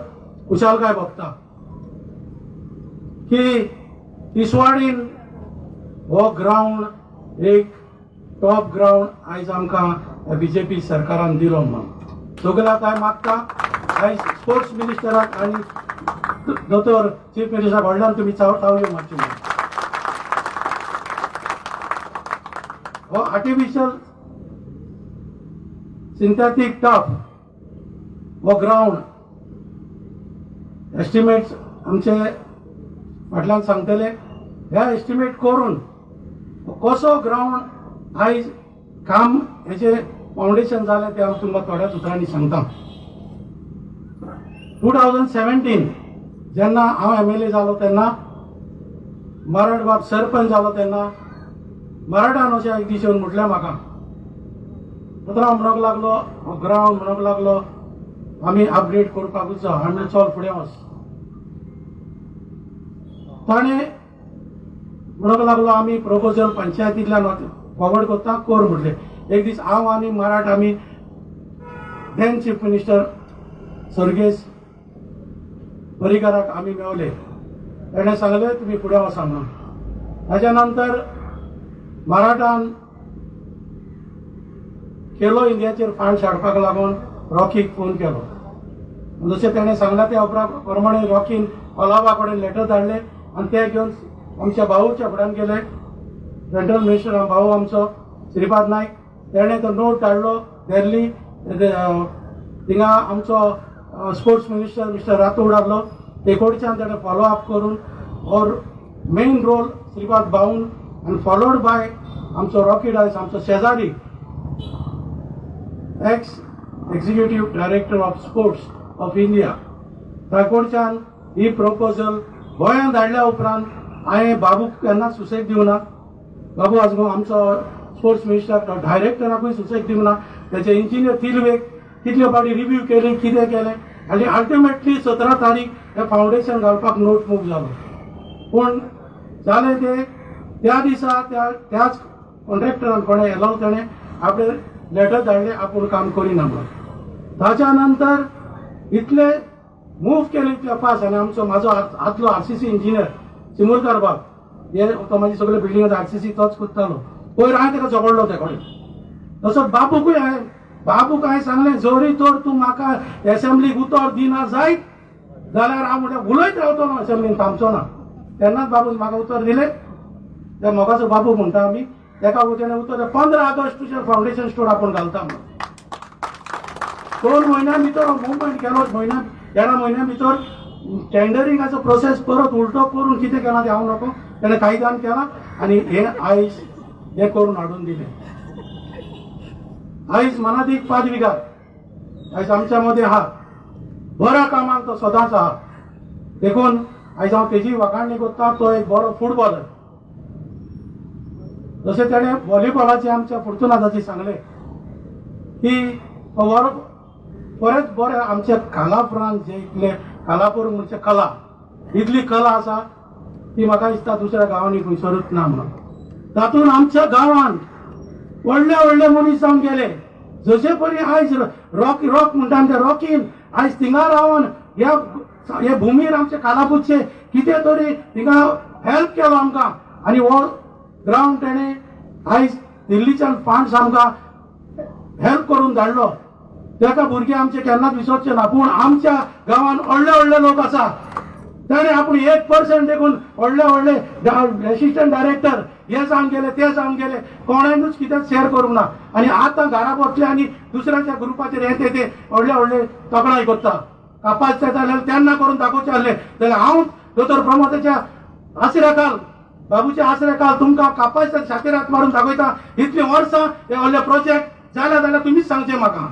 खुशालकाय भोगता की तिसवाडीन हो ग्रावंड एक टॉप ग्रावंड आयज आमकां BJP सरकारान दिलो म्हणून. सगळ्याक हांव मागता आयज स्पोर्ट्स मिनिस्टराक आनी दोतोर चीफ मिनिस्टराक व्हडल्यान तुमी तावयो मारच्यो म्हणून. हो आर्टिफिशियल सिंथेथीक टर्फ
हो ग्राउंड एस्टिमेट्स आमचे फाटल्यान सांगतले ह्या एस्टिमेट करून कसो ग्राउंड आयज काम हेचे फाउंडेशन जालें ते हांव तुमकां थोड्या उतरांनी सांगता. 2017 जेन्ना हांव MLA जालो तेन्ना मराठ बाब सरपंच जालो तेन्ना मराठान अशें एक दीस येवन म्हटलें म्हाका उतरां म्हणूंक लागलो ग्राउंड म्हणूंक लागलो आमी अपग्रेड करपाकूच जाय आमी चल फुडें वच. ताणें म्हणूंक लागलो आमी प्रपोजल पंचायतींतल्यान फॉरवर्ड करता कर म्हटलें. एक दीस हांव आनी मराठ आमी देन चीफ मिनिस्टर सर्गेस पर्रीकाराक आमी मेवले. ताणें सांगलें तुमी फुडें वचा म्हणून. ताच्या नंतर मराठान खेलो इंडियाचेर फंड हाडपाक लागून रॉकीक फोन केलो. जशें ताणें सांगलां त्या प्रमाणे रॉकीन कोलाबा कडेन लेटर धाडलें आनी ते घेवन आमच्या भाऊच्या फुड्यान गेले. सेंट्रल मिनिस्टर भाऊ आमचो श्रीपाद नायक तेणें तो नोट धाडलो दिल्ली. थिंगा आमचो स्पोर्ट्स मिनिस्टर मिस्टर राठोड आहलो तेकोडच्यान ताणें फॉलो अप करून और मेन रोल श्रीपाद भाऊन आनी फॉलोड बाय आमचो रॉकी डायस आमचो शेजारी ex executive director of sports of India ताकोडच्यान ही प्रपोजल गोंयांत धाडल्या उपरांत हांवें बाबूक केन्ना सुसेग दिवना. बाबू आज आमचो स्पोर्ट्स मिनिस्टर डायरेक्टराकूय सुसेग दिवना. तेचे इंजिनियर तिलवेक कितल्यो फावटी रिव्यू केली कितें केलें आनी अल्टिमेटली 17 तारीख हें फाउंडेशन घालपाक नोट मूव जालो. पूण जालें तें त्या दिसा त्याच कॉन्ट्रॅक्टरान कोणें येलो ताणें आपणें लेटर धाडलें आपूण काम करिना म्हणून. ताच्या नंतर इतले मूव केले इतले फास्ट आनी म्हाजो आदलो RCC इंजिनियर चिमुरकार बाब हे तो म्हाजी सगळे बिल्डिंग RCC तोच कोत्तालो. पयर हांवें ताका झगडलो ते कडेन. तसोच बाबूक हांवें सांगलें जोरी तर तूं म्हाका एसेंब्लीक उतर दिना जायत जाल्यार हांव म्हणल्यार उलयत रावतलो एसेंब्लीन थांबचो ना. तेन्नाच बाबून म्हाका उतर दिलें. त्या मोगाचो बाबू म्हणटा आमी तेका तेणें उतर 15 ऑगस्टचेर फाउंडेशन स्टोर आपूण घालता म्हणून. 2 म्हयन्या भितर मुवमेंट केलो. देडा म्हयन्या भितर टेंडरिंगाचो प्रोसेस परत उलटो करून कितें केलां तें हांव नको तेणें कायद्यान केलां आनी हें आयज हें करून हाडून दिलें. आयज मनादीक 5 विगार आयज आमच्या मदें आहा. बऱ्या कामाक तो सदांच आहा. देखून आयज हांव तेजी वखाणणी करता. तो एक बरो फुटबॉलर. जशें तेणें व्हॉलीबॉलाचें आमच्या फॉर्च्युनादाची सांगलें की परत बरें आमच्या कालापुरांत जे इतले कालापूर म्हणजे कला इतली कला आसा ती म्हाका दिसता दुसऱ्या गांवांनी खंयसरूच ना म्हणून. तातूंत आमच्या गांवांत व्हडले मनीस जावन गेले. जशे परी आयज रॉक म्हणटा ते रॉकीन आयज थिंगा रावन ह्या भुमीर आमचे कालापूरचे कितें तरी थिंगा हेल्प केलो आमकां आनी हो ग्राउंड तेणें आयज दिल्लीच्यान फंड्स आमकां हेल्प करून धाडलो. ताका भुरगे आमचे केन्नाच विसरचे ना. पूण आमच्या गांवांत व्हडले लोक आसा ताणें आपूण 1% देखून व्हडले असिस्टंट डायरेक्टर हे जावन गेले ते जावन गेले कोणाकूच कितें शेअर करूंक ना. आनी आतां घरा बसले आनी दुसऱ्याच्या ग्रुपाचेर हे ते व्हडले तोखणाय करता. कापास जाल्यार तेन्ना करून दाखोवचे आहले जाल्यार हांव दोतोर प्रमोदाच्या आसऱ्याखाल बाबूच्या आसऱ्याखाल तुमकां कापास छातीर हात मारून दाखयता. इतलीं वर्सां हे व्हडले प्रोजेक्ट जाल्यार तुमीच सांगचें म्हाका.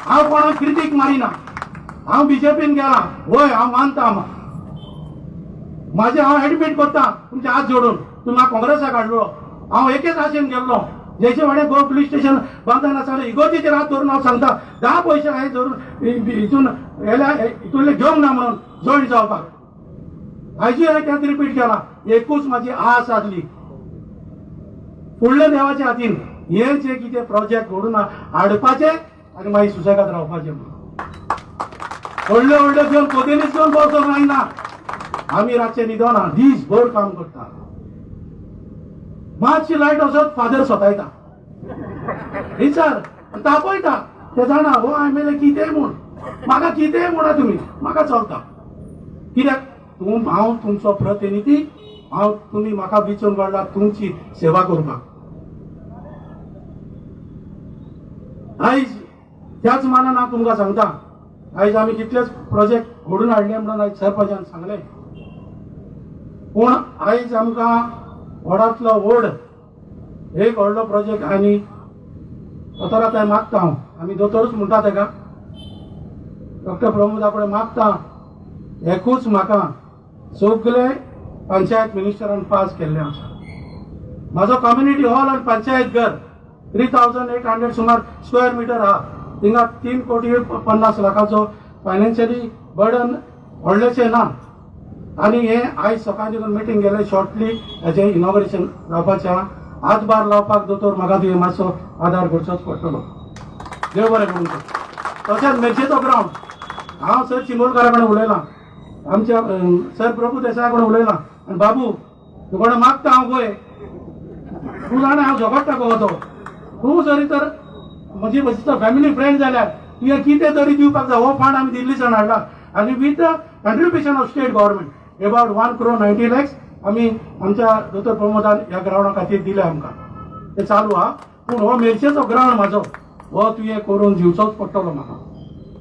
हांव कोणाक क्रिटीक मारिना. हांव BJPन गेला वय हांव मानता हांव एडमीट करता तुमचे हात जोडून. तुम्ही म्हाका काँग्रेसाक हाडलो हांव एकेच आशेन गेल्लो जेचे वाडे गोवा पुलीस स्टेशन बांदना जाल्यार इगोर्जीचेर हात धरून हांव सांगता 10 पयशे हांवें धरून हितून हितूनले घेवंक ना म्हणून जॉयन जावपाक. आयजूय हांवें तेंच रिपीट केला. एकूच म्हाजी आस आसली फुडल्या देवाच्या हातीन हे जे कितें प्रोजेक्ट घडून हाडपाचे आनी मागीर सुसेगाद रावपाचें म्हणून. व्हडले घेवन कोदेनीच घेवन बसोंक जायना. आमी रातचे न्हिदना दीसभर काम करता. मातशी लायट वचत फादर सोतायता विचार तापयता ते जाणा हो MLA कितेंय म्हूण म्हाका कितेंय म्हणा तुमी म्हाका चलता. कित्याक हांव तुमचो प्रतिनिधी. हांव तुमी म्हाका विचून काडला तुमची सेवा करपाक. आयज त्याच मानान हांव तुमकां सांगता, आयज आमी कितलेच प्रोजेक्ट घडून हाडले म्हणून आयज सरपंचान सांगले, पूण आयज आमकां व्हडांतलो व्हड एक व्हडलो प्रोजेक्ट आनी दोतोरा थंय मागता हांव, आमी दोतोरूच म्हणटा तेका, डॉक्टर प्रमोदा कडेन मागता एकूच म्हाका सगळे पंचायत मिनिस्टरान पास केल्ले आसा. म्हाजो कम्युनिटी हॉल आनी पंचायत घर 3800 सुमार स्क्वेअर मिटर आहा, थिंगा 3,50,00,000 फायनान्शियली बर्डन व्हडलेशें ना. आनी हे आयज सकाळची मिटींग गेले, शॉर्टली हेचें इनॉग्रेशन जावपाचें आहा. हातभार लावपाक दोतोर म्हाका तुवें मातसो आदार करचोच पडटलो. देव बरें करूं. तशेंच मेर्चेचो ग्रावंड हांव सर चिंबोरकारा कडेन उलयलां, आमच्या सर प्रभू देसाया कडेन उलयलां, आनी बाबू तुका मागता हांव पळय, तूं जाणा हांव झगडटा गो तो, तूं जरी तर म्हजी म्हजी फॅमिली फ्रेंड जाल्यार तुवें कितें तरी दिवपाक जाय. हो फंड आमी दिल्लीच्यान हाडला आनी with the contribution of state government about 1,90,00,000 आमी आमच्या दोतोर प्रमोदान ह्या ग्रावंडा खातीर दिले आमकां. ते चालू आहा, पूण हो मेर्चेचो ग्रावंड म्हाजो हो तुवें करून दिवचोच पडटलो म्हाका.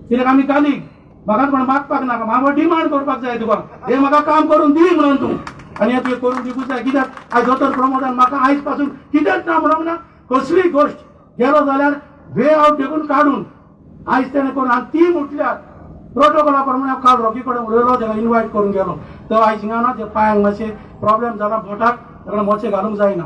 कित्याक आमी काली म्हाका कोण मागपाक नाका, म्हाका डिमांड करपाक जाय तुका, हे म्हाका काम करून दी म्हणून तूं, आनी हें तुवें करून दिवूंक जाय. कित्याक आयज दोतोर प्रमोदान म्हाका आयज पासून कितेंच ना म्हणूंक ना, कसलीय गोश्ट गेलो जाल्यार वे आउट देखून काडून आयज तेणें करून, आनी ती म्हटल्यार प्रोटोकॉला प्रमाणे हांव काल रॉकी कडेन उलयलो, ताका इन्वायट करून गेलो. तो आयज हिंगा ना, ते पांयांक मातशें प्रॉब्लेम जाला बोटाक, ताका मोचे घालूंक जायना.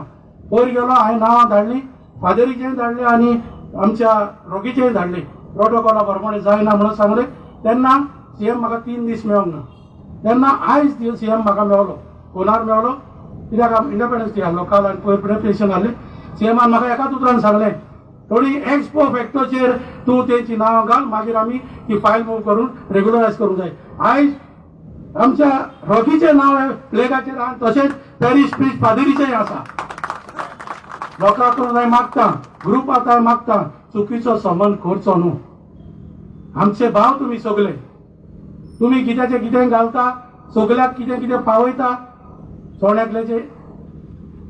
पयर गेलो, हांवें नांवां धाडलीं, फादरीचेंय धाडलें आनी आमच्या रॉकीचेंय धाडलें. प्रोटोकॉला प्रमाणे जायना म्हणून सांगलें. तेन्ना सीएम म्हाका 3 दीस मेळोंक ना. तेन्ना आयज सीएम म्हाका मेळलो, फोनार मेळलो, कित्याक इंडिपेंडन्स डे आहलो काल आनी पयर प्रेपरेशन आहलें. सीएमान म्हाका एकाच उतरान सांगलें, थोडी एक्सपो फॅक्टोचेर तूं तेंची नांवां घाल, मागीर आमी ती फायल मूव करून रेग्युलरायज करूंक जाय. आयज आमच्या रॉकीचें नांव प्लेगाचेर आहा, तशेंच पॅरीश प्रीस्ट फादरीचेंय आसा. लोकांक हांव मागता, ग्रुपाक हांव मागता, चुकीचो संबंद करचो न्हू. आमचे भाव तुमी सगळे, तुमी कित्याचें कितें घालता, सगल्याक कितें कितें पावयता, सोण्याकल्याचें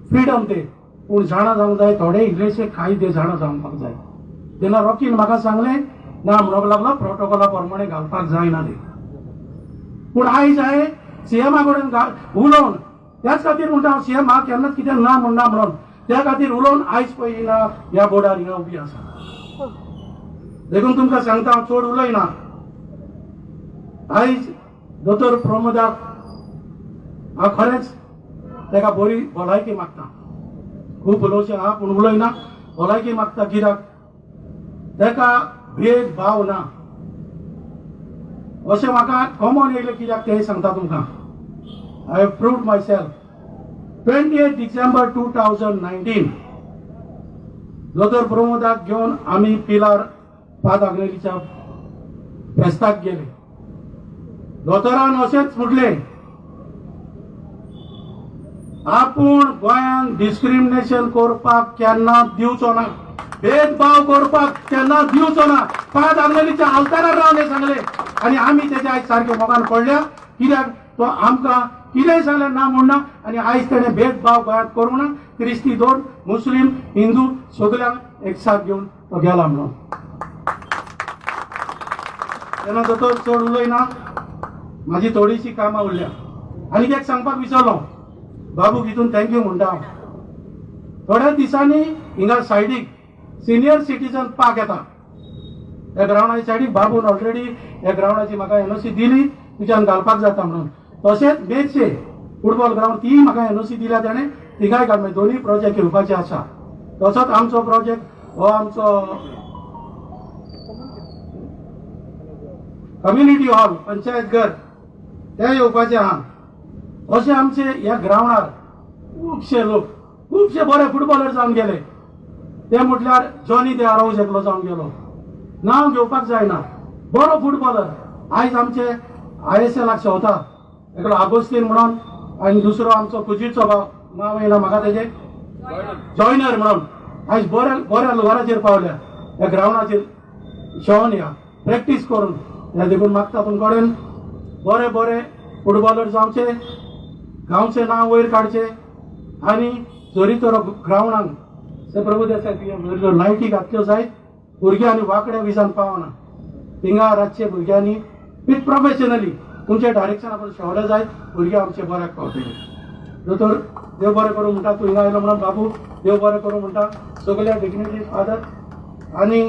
फ्रिडम ते, पूण जाणां जावंक जाय, थोडे इल्लेशे कायदे जाणां जावपाक जाय. तेन्ना रॉकीन म्हाका सांगलें ना म्हणूंक लागलो प्रोटोकॉला प्रमाणे घालपाक जायना ते. पूण आयज हांवें सीएमा कडेन उलोवन, त्याच खातीर म्हणटा हांव सीएम म्हाका केन्नाच कितें ना म्हणना म्हणून, त्या खातीर उलोवन आयज पळय हिंगा ह्या बोर्डार हिंगा उबी आसा. देखून तुमकां सांगता हांव चड उलयना. आयज दोतोर प्रमोदाक हांव खरेंच ताका बरी भलायकी मागता. खूब उलोवचें आहा पूण उलयना, भलायकी मागता. कित्याक ताका भेदभाव ना अशें म्हाका कॉमन येयलें. कित्याक तें सांगता तुमकां, I have proved my self. 28 December 2019 दोतोर प्रमोदाक घेवन आमी पिलार पाद आग्नेलीच्या फेस्ताक गेले. दोतोरान अशेंच म्हटलें, आपूण गोंयांत डिस्क्रिमिनेशन करपाक केन्ना दिवचो ना, भेदभाव करपाक केन्ना दिवचो ना. पाद आग्नेलीच्या आल्तारार रावन हें सांगलें आनी आमी तेच्या आयज सारके मोगान पडल्या. कित्याक तो आमकां कितेंय सांगलें ना म्हणना, आनी आयज तेणें भेदभाव गोंयांत करूंक ना. क्रिस्ती दोन, मुस्लीम, हिंदू सगळ्यांक एक साथ घेवन तो गेला म्हणून. तेन्ना दोतोर चड उलयना, म्हाजी थोडीशी कामां उरल्या. आनी एक सांगपाक विसरलो, बाबूक हितून थँक्यू म्हणटा हांव. थोड्या दिसांनी हिंगा सायडीक सिनियर सिटीजन पार्क येता, ह्या ग्रावंडाच्या सायडीक बाबून ऑलरेडी ह्या ग्रावंडाची म्हाका एनओसी दिली, तुज्यान घालपाक जाता म्हणून. तशेंच मेर्शे फुटबॉल ग्रावंड ती म्हाका एनओसी दिल्या ताणें, थिंगाय घाल. दोनूय प्रोजेक्ट येवपाचे आसा. तसोच आमचो प्रोजेक्ट हो आमचो कम्युनिटी हॉल पंचायत घर ते येवपाचे आहा. अशें आमचे ह्या ग्रावंडार खुबशे लोक, खुबशे बरे फुटबॉलर जावन गेले. ते म्हटल्यार जॉनी दे आराऊज एकलो जावन गेलो, नांव घेवपाक जायना, बरो फुटबॉलर. आयज आमचे ISLाक शेवता एकलो आगोस्तीन म्हणून, आनी दुसरो आमचो कुजीचो भाव, नांव येयना म्हाका तेजें, जॉयनर म्हणून. आयज बऱ्या बऱ्या लोकांचेर पावल्या ह्या ग्रावंडाचेर शेवून या प्रॅक्टीस करून. ह्या देखून मागता तुमचे कडेन बरे बरे फुटबॉलर जावचे, गांवचें नांव वयर काडचें. आनी जरी तर ग्रावंडाक ते प्रभू देसाय लायटी घातल्यो जायत भुरग्यांनी वाकड्या विजान पावना थिंगा रातचे भुरग्यांनी विथ प्रोफेशनली तुमचे डायरेक्शन आपण शेवडे जाय भुरगे आमचे बऱ्याक पावतले दोतोर देव बरें करूं म्हणटा तूं हिंगा आयलो म्हणून बाबू देव बरें करूं म्हणटा सगळ्या डिग्निटी फादर आनी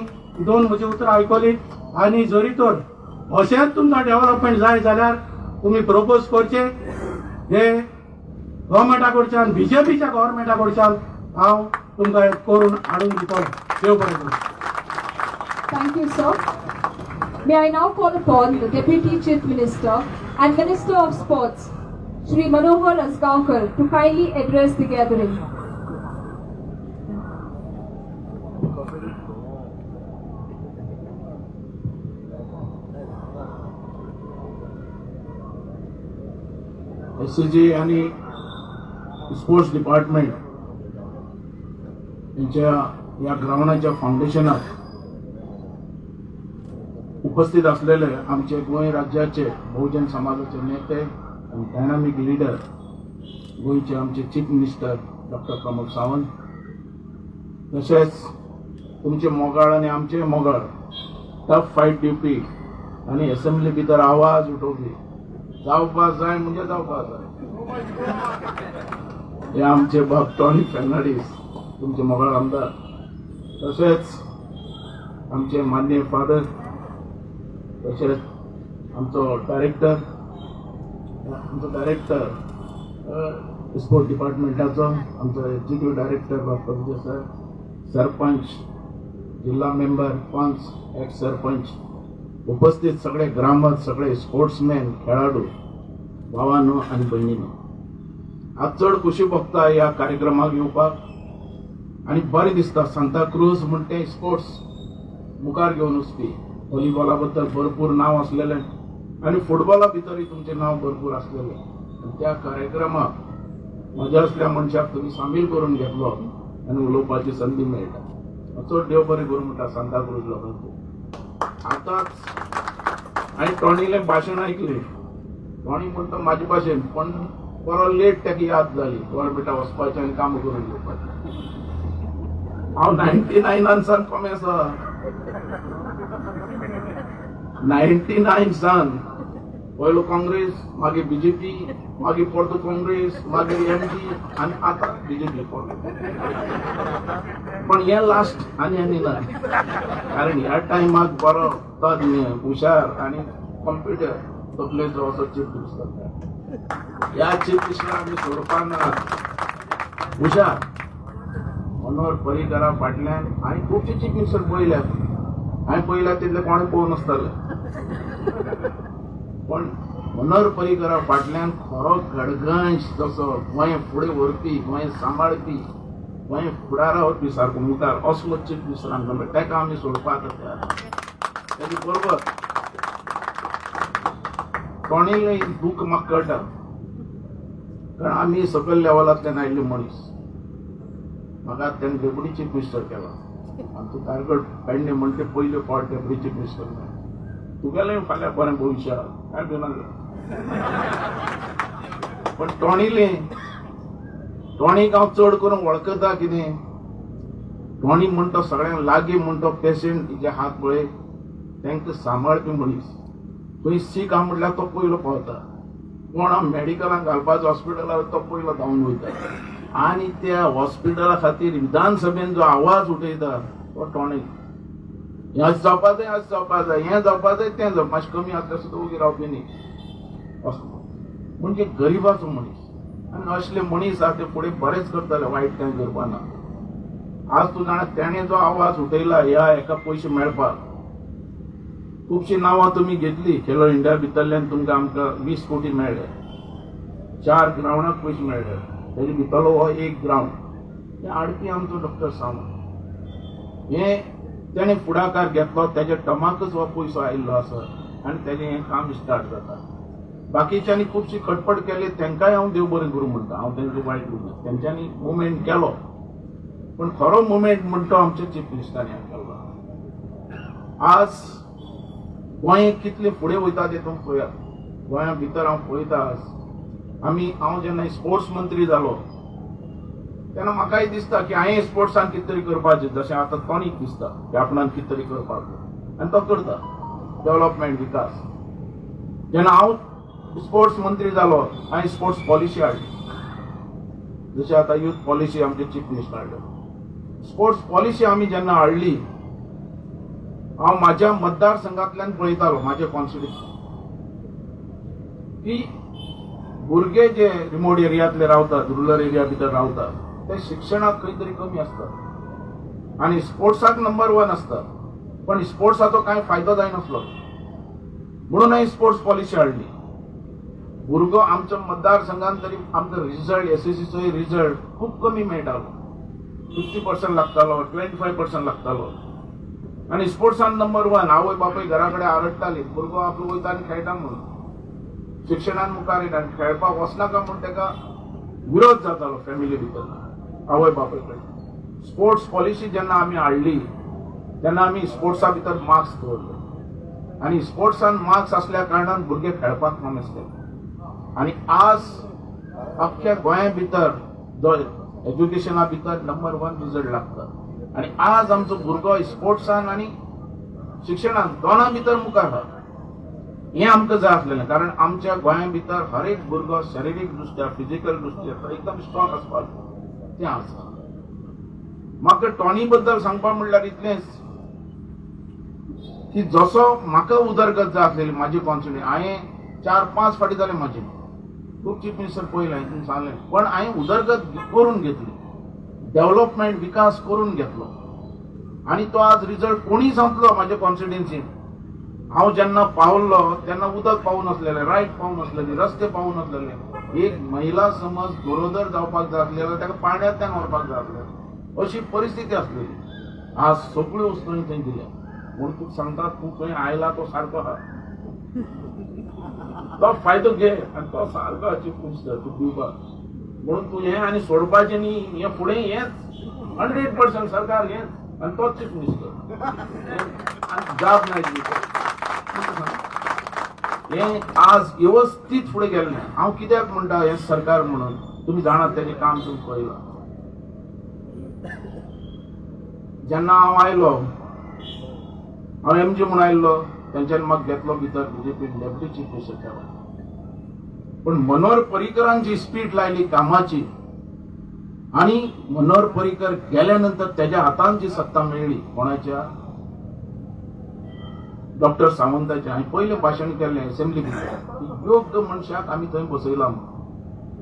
2 म्हजी उतरां आयकली आनी जरी तर अशेंच तुमकां डेव्हलपमेंट जाय जाल्यार तुमी प्रपोज करचे हे गव्हर्मेंटा कडच्यान बीजेपीच्या गव्हर्मेंटा कडच्यान हांव तुमकां हे करून हाडून दितलो देव बरें करूं.
Thank you, sir. May I now call upon the Deputy Chief Minister and Minister of Sports, Shri Manohar Asgaonkar, to kindly address the gathering.
SCG आणि स्पोर्ट्स डिपार्टमेंट यांच्या या ग्राउंडाच्या फाउंडेशनात उपस्थित असलेले आमचे गोंय राज्याचे बहुजन समाजाचे नेते आणि डायनामिक लीडर गोंयचे आमचे chief minister doctor Pramod Sawant तसेच तुमचे मोगाळ आणि आमचे मोगाळ टफ फायट दिवपी आणि असेंब्ली भितर आवाज उठोवपी जावपाक जाय म्हणजे जावपाक जाय हे आमचे बाब टॉनी फर्नांडीस तुमचे मोगाळ आमदार तसेच आमचे माननीय फादर तसेच आमचो डायरेक्टर स्पोर्ट डिपार्टमेंटाचो आमचो एक्झिक्युटिव्ह डायरेक्टर बाब प्रभुदेसाय सरपंच जिल्हा मेंबर पंच एक्स सरपंच उपस्थित सगळे ग्रामस्थ सगळे स्पोर्ट्समॅन खेळाडू भावांनो आणि भयणींनो आज चड खुशी भोगता ह्या कार्यक्रमाक येवपाक आणि बरें दिसता सांताक्रूज म्हणटे स्पोर्ट्स मुखार घेवन वचपी व्हॉलीबॉला बद्दल भरपूर नाव असलेले आणि फुटबॉला भितरय तुमचे नाव भरपूर असलेले आणि त्या कार्यक्रमाक म्हज्या असल्या मनशाक तुम्ही सामील करून घेतलो आणि उलोवपाची संधी मेळटा चड देव बरें करूं म्हणटा सांताक्रूज लोकांक आतांच आणि टॉनीले भाशण ऐकले टॉनी म्हणटा म्हाजे भाशेन पण बरो लेट ताका याद जाली गोवोरमेंटा वचपाचें आनी काम करून घेवपाचें हांव 99 सान कॉमेसा 99 सान पयलो काँग्रेस मागीर बीजेपी मागीर परतो काँग्रेस मागीर एमडी आनी आतां बीजेपी पण हे लास्ट आनी ना कारण ह्या टायमाक बरो तज्ञ हुशार आनी कंप्युटर तकलेचो असो चीफ मिनिस्टर ह्या चीफ मिनिस्टर आमी सोडपाना हुशार मनोहर पर्रीकरा फाटल्यान हांवें खुबशे चीफ मिनिस्टर पळयल्यात हांवें पळयल्या तितले कोणें पळोवन नासताले पण मनोहर पर्रीकरा फाटल्यान खरो गडगंज जसो गोंय फुडें व्हरपी गोंय सांबाळपी गोंय फुडारा व्हरपी सारको मुखार असलो चीफ मिनिस्टर आमकां मेळटा ताका आमी सोडपाक ताचे बरोबर टॉनीले दूख म्हाका कळटा कारण आमी सकयल लेवलांतल्यान आयिल्ले मनीस म्हाका ताणें डेप्युटी चीफ मिनिस्टर केलो आमचो तारगड पेडणे म्हणटे पयले फावट डेप्युटी चीफ मिनिस्टर तुगेलें फाल्यां बरें भविश्य काय भिना पण टॉनीक हांव चड करून वळखता कितें टॉनी म्हणटा सगळ्यांक लागीं म्हणटा पेशंट हेजे हात पळय तांकां सांबाळपी मनीस खंय सीक आहा म्हटल्यार तो पयलो पावता कोण मेडिकलांक घालपाचो हॉस्पिटलार तो पयलो धांवन वयता आनी त्या हॉस्पिटला खातीर विधानसभेन जो आवाज उठयता तो टॉनीक हें जावपा जाय हें जावपा जाय हें जावपा जाय तें जावप मातशें कमी आसल्यार सुद्दां उगी रावपी न्ही म्हणजे गरिबाचो मनीस आनी असले मनीस आहा ते फुडें बरेंच करताले वायट कांय करपाना आज तूं जाणा तेणें जो आवाज उठयला ह्या हेका पयशे मेळपाक खुबशीं नांवां तुमी घेतली खेलो इंडिया भितरल्यान तुमकां आमकां 20 कोटी मेळ्ळे 4 ग्रावंडाक पयशे मेळ्ळे तेजे भितरलो हो एक ग्रावंड हें हाडपी आमचो डॉक्टर सावंत हें तेणें फुडाकार घेतलो तेज्या टमाकच हो पयसो आयिल्लो आसा आनी तेजें हें काम स्टार्ट जाता बाकीच्यांनी खुबशी खटपट केली तांकांय हांव देव बरें करूं म्हणटा हांव तांचो वायट उलयना तेंच्यांनी मुवमेंट केलो पण खरो मुवमेंट म्हणटा आमच्या चीफ मिनिस्टरान केलो आज गोंय कितले फुडें वयता तें तुमी पळयात गोंया भितर हांव पळयता हांव जेन्ना स्पोर्ट्स मंत्री जालो
तेन्ना म्हाकाय दिसता की हांवें स्पोर्ट्सान कितें तरी करपाचें, जशें आतां टॉनीक दिसता की आपणान कितें तरी करपाक, आनी तो करता डेव्हलपमेंट विकास. जेन्ना हांव स्पोर्ट्स मंत्री जालो हांवें स्पोर्ट्स पॉलिसी हाडली, जशी आतां यूथ पॉलिसी आमचे चीफ मिनिस्टर हाडली. स्पोर्ट्स पॉलिसी आमी जेन्ना हाडली, हांव म्हाज्या मतदारसंघांतल्यान पळयतालो, म्हाजे कॉन्स्टिट्युएन्सी की भुरगे जे रिमोट एरियांतले रावतात, रुरल एरिया भितर रावतात, ते शिक्षणाक खंय तरी कमी आसता आनी स्पोर्ट्साक नंबर 1 आसता, पण स्पोर्ट्साचो कांय फायदो जायनासलो. म्हणून हांवें स्पोर्ट्स पॉलिसी हाडली. भुरगो आमच्या मतदारसंघात तरी आमचो रिझल्ट एसएससीचो रिझल्ट खूब कमी मेळटालो, 50% लागतालो, 25% लागतालो. आनी स्पोर्ट्सान नंबर 1. आवय बापूय घरा कडेन आरडटाली, भुरगो आपलो वयता आनी खेळटा म्हणून, शिक्षणान मुखार येता, आनी खेळपाक वचनाका म्हूण ताका विरोध जातालो फॅमिली भितर आवय बापूय कडेन. स्पोर्ट्स पॉलिसी जेन्ना आमी हाडली तेन्ना आमी स्पोर्ट्सा भितर मार्क्स दवरले, आनी स्पोर्ट्सान मार्क्स आसल्या कारणान भुरगे खेळपाक नासले. आनी आज अख्ख्या गोंया भितर जो एज्युकेशना भितर नंबर 1 रिझल्ट लागता, आनी आज आमचो भुरगो स्पोर्ट्सान आनी शिक्षणान दोनां भितर मुखार आहा. हें आमकां जाय आसलेलें, कारण आमच्या गोंया भितर हर एक भुरगो शारिरीक दृश्ट्या, फिजिकल दृश्ट्या एकदम स्ट्रॉंग आसपाक तें आसा. म्हाका टॉनी बद्दल सांगपा म्हणल्यार इतलेंच की जसो म्हाका उदरगत जाय आसलेली म्हाजी कॉन्स्टिट्युएन्सी, हांवें 4-5 फावटी जालें म्हाजें खूब चीफ मिनिस्टर पयलें, हांवें सांगलें, पण हांवें उदरगत करून घेतली, डेव्हलपमेंट विकास करून घेतलो. आनी तो आज रिझल्ट कोणी सांगतलो म्हाज्या कॉन्स्टिट्युएन्सीन. हांव जेन्ना पावल्लो तेन्ना उदक पावूं नासलेलें, लायट पावूं नासलेली, रस्ते पावूं नासलेले. एक महिला समज गरोदर जावपाक जाय आसली जाल्यार ताका पाण्यातल्यान व्हरपाक जाय आसलें, अशी परिस्थिती आसलेली. आज सगळ्यो वस्तू थंय दिल्या. म्हूण तुका सांगता, तूं खंय आयला तो सारको आहा, तो फायदो घे आनी तो सारको चीफ मिनिस्टर तूं दिवपाक. म्हणून तूं हें आनी सोडपाचें न्ही, हें फुडें हेंच 100% सरकार हेंच आनी तोच चीफ मिनिस्टर, आनी जाप नाय दिवपाक. हें आज व्यवस्थीत फुडें गेल्लें. हांव कित्याक म्हणटा हें सरकार म्हणून, तुमी जाणात तेजें काम तुमकां पळयलां. जेन्ना हांव आयलो, हांव एमजी म्हणून आयल्लो, तेंच्यानी म्हाका घेतलो भितर बीजेपी डेप्युटी चीफ मिनिस्टर केलो. पण मनोहर पर्रीकरान जी स्पीड लायली कामाची, आनी मनोहर पर्रीकर गेल्या नंतर तेज्या हातान जी सत्ता मेळ्ळी, कोणाच्या, डॉक्टर सावंताचें. हांवें पयलें भाशण केल्लें असेंब्ली भितर, योग्य मनशाक आमी थंय बसयला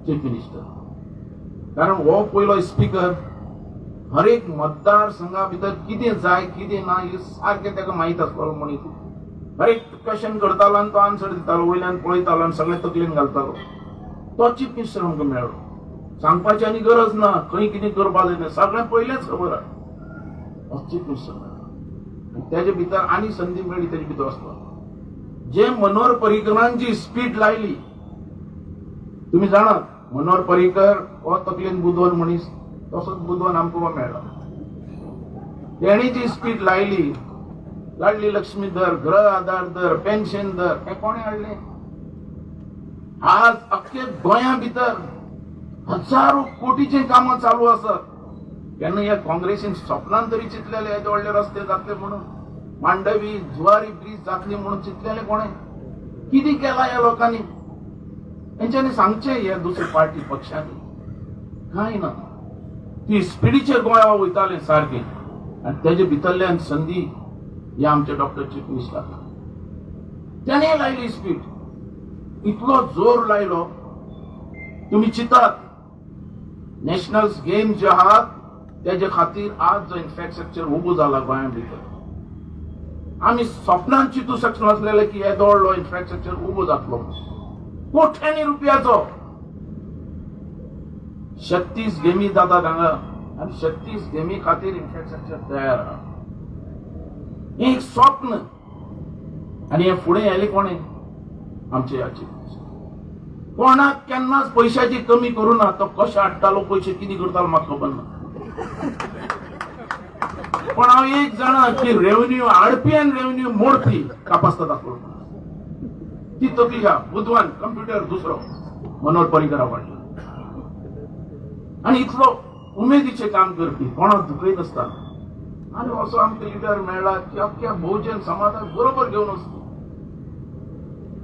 चीफ मिनिस्टर. कारण हो पयलो स्पीकर, हर एक मतदारसंघा भितर कितें जाय कितें ना हें सारकें ताका माहीत आसतालो. मनीस हर एक क्वेश्चन करतालो आनी तो आन्सर दितालो, वयल्यान पळयतालो आनी सगळें तकलेन घालतालो. तो चीफ मिनिस्टर आमकां मेळ्ळो. सांगपाची आनी गरज ना, खंय कितें करपा जाय तें सगळें पयलेंच खबर आहा. हो चीफ मिनिस्टर मेळ्ळो. तेजे भितर आनी संदी मेळ्ळी तेजे भितर वचपाक. जे मनोहर पर्रीकरान जी स्पीड लायली, तुमी जाणात, मनोहर पर्रीकर हो तकलेन बुदवन मनीस, तसोच बुदवन आमकां मेळ्ळो. तेणी जी स्पीड लायली, लाडली लक्ष्मी दर, गृह आधार दर, पेन्शन दर, हें कोणें हाडलें? आज अख्खे गोंया भितर हजारो कोटीचें कामां चालू आसात. केन्ना ह्या काँग्रेसीन स्वप्नान तरी चिंतलेले येदे व्हडले रस्ते जातले म्हणून, मांडवी जुवारी ब्रिज जातली म्हणून चिंतलेले कोणें? कितें केलां ह्या लोकांनी? हेंच्यांनी सांगचें ह्या दुसऱ्या पार्टी पक्षांनी. कांय ना. ती स्पिडीचेर गोंया वयतालें सारकें, आनी तेजे भितरल्यान संदी ह्या आमच्या डॉक्टर चीफ मिनिस्टर त्याने लायली स्पीड. इतलो जोर लायलो, तुमी चिंतात, नॅशनल गेम्स जे आहात तेजे खातीर आज जो इन्फ्रास्ट्रक्चर उबो जाला गोंया भितर, आमी स्वप्नान चिंतूं शकनासलेले की येदो व्हडलो इन्फ्रास्ट्रक्चर उबो जातलो. कोट्यांनी रुपयाचो 36 गेमी जातात हांगा, आनी 36 गेमी खातीर इन्फ्रास्ट्रक्चर तयार आहा. हें एक स्वप्न. आनी हें फुडें येयलें कोणें? आमचे ह्याचे कोणाक केन्नाच पयशाची कमी करूं ना. तो कशें हाडटालो पयशे, कितें करतालो म्हाका खबर ना. पण हांव एक जाणा की रेव्हन्यू हाडपी आनी रेव्हन्यू मोडपी कापासता दाखलो. ती तकली आहा. बुधवान कंप्युटर दुसरो मनोहर पर्रीकरा वाडलो. आनी इतलो उमेदीचे काम करपी कोणाक दुखय नासतना आणि असो आमकां लिडर मेळ्ळा की अख्ख्या बहुजन समाजाक बरोबर घेवन वचपी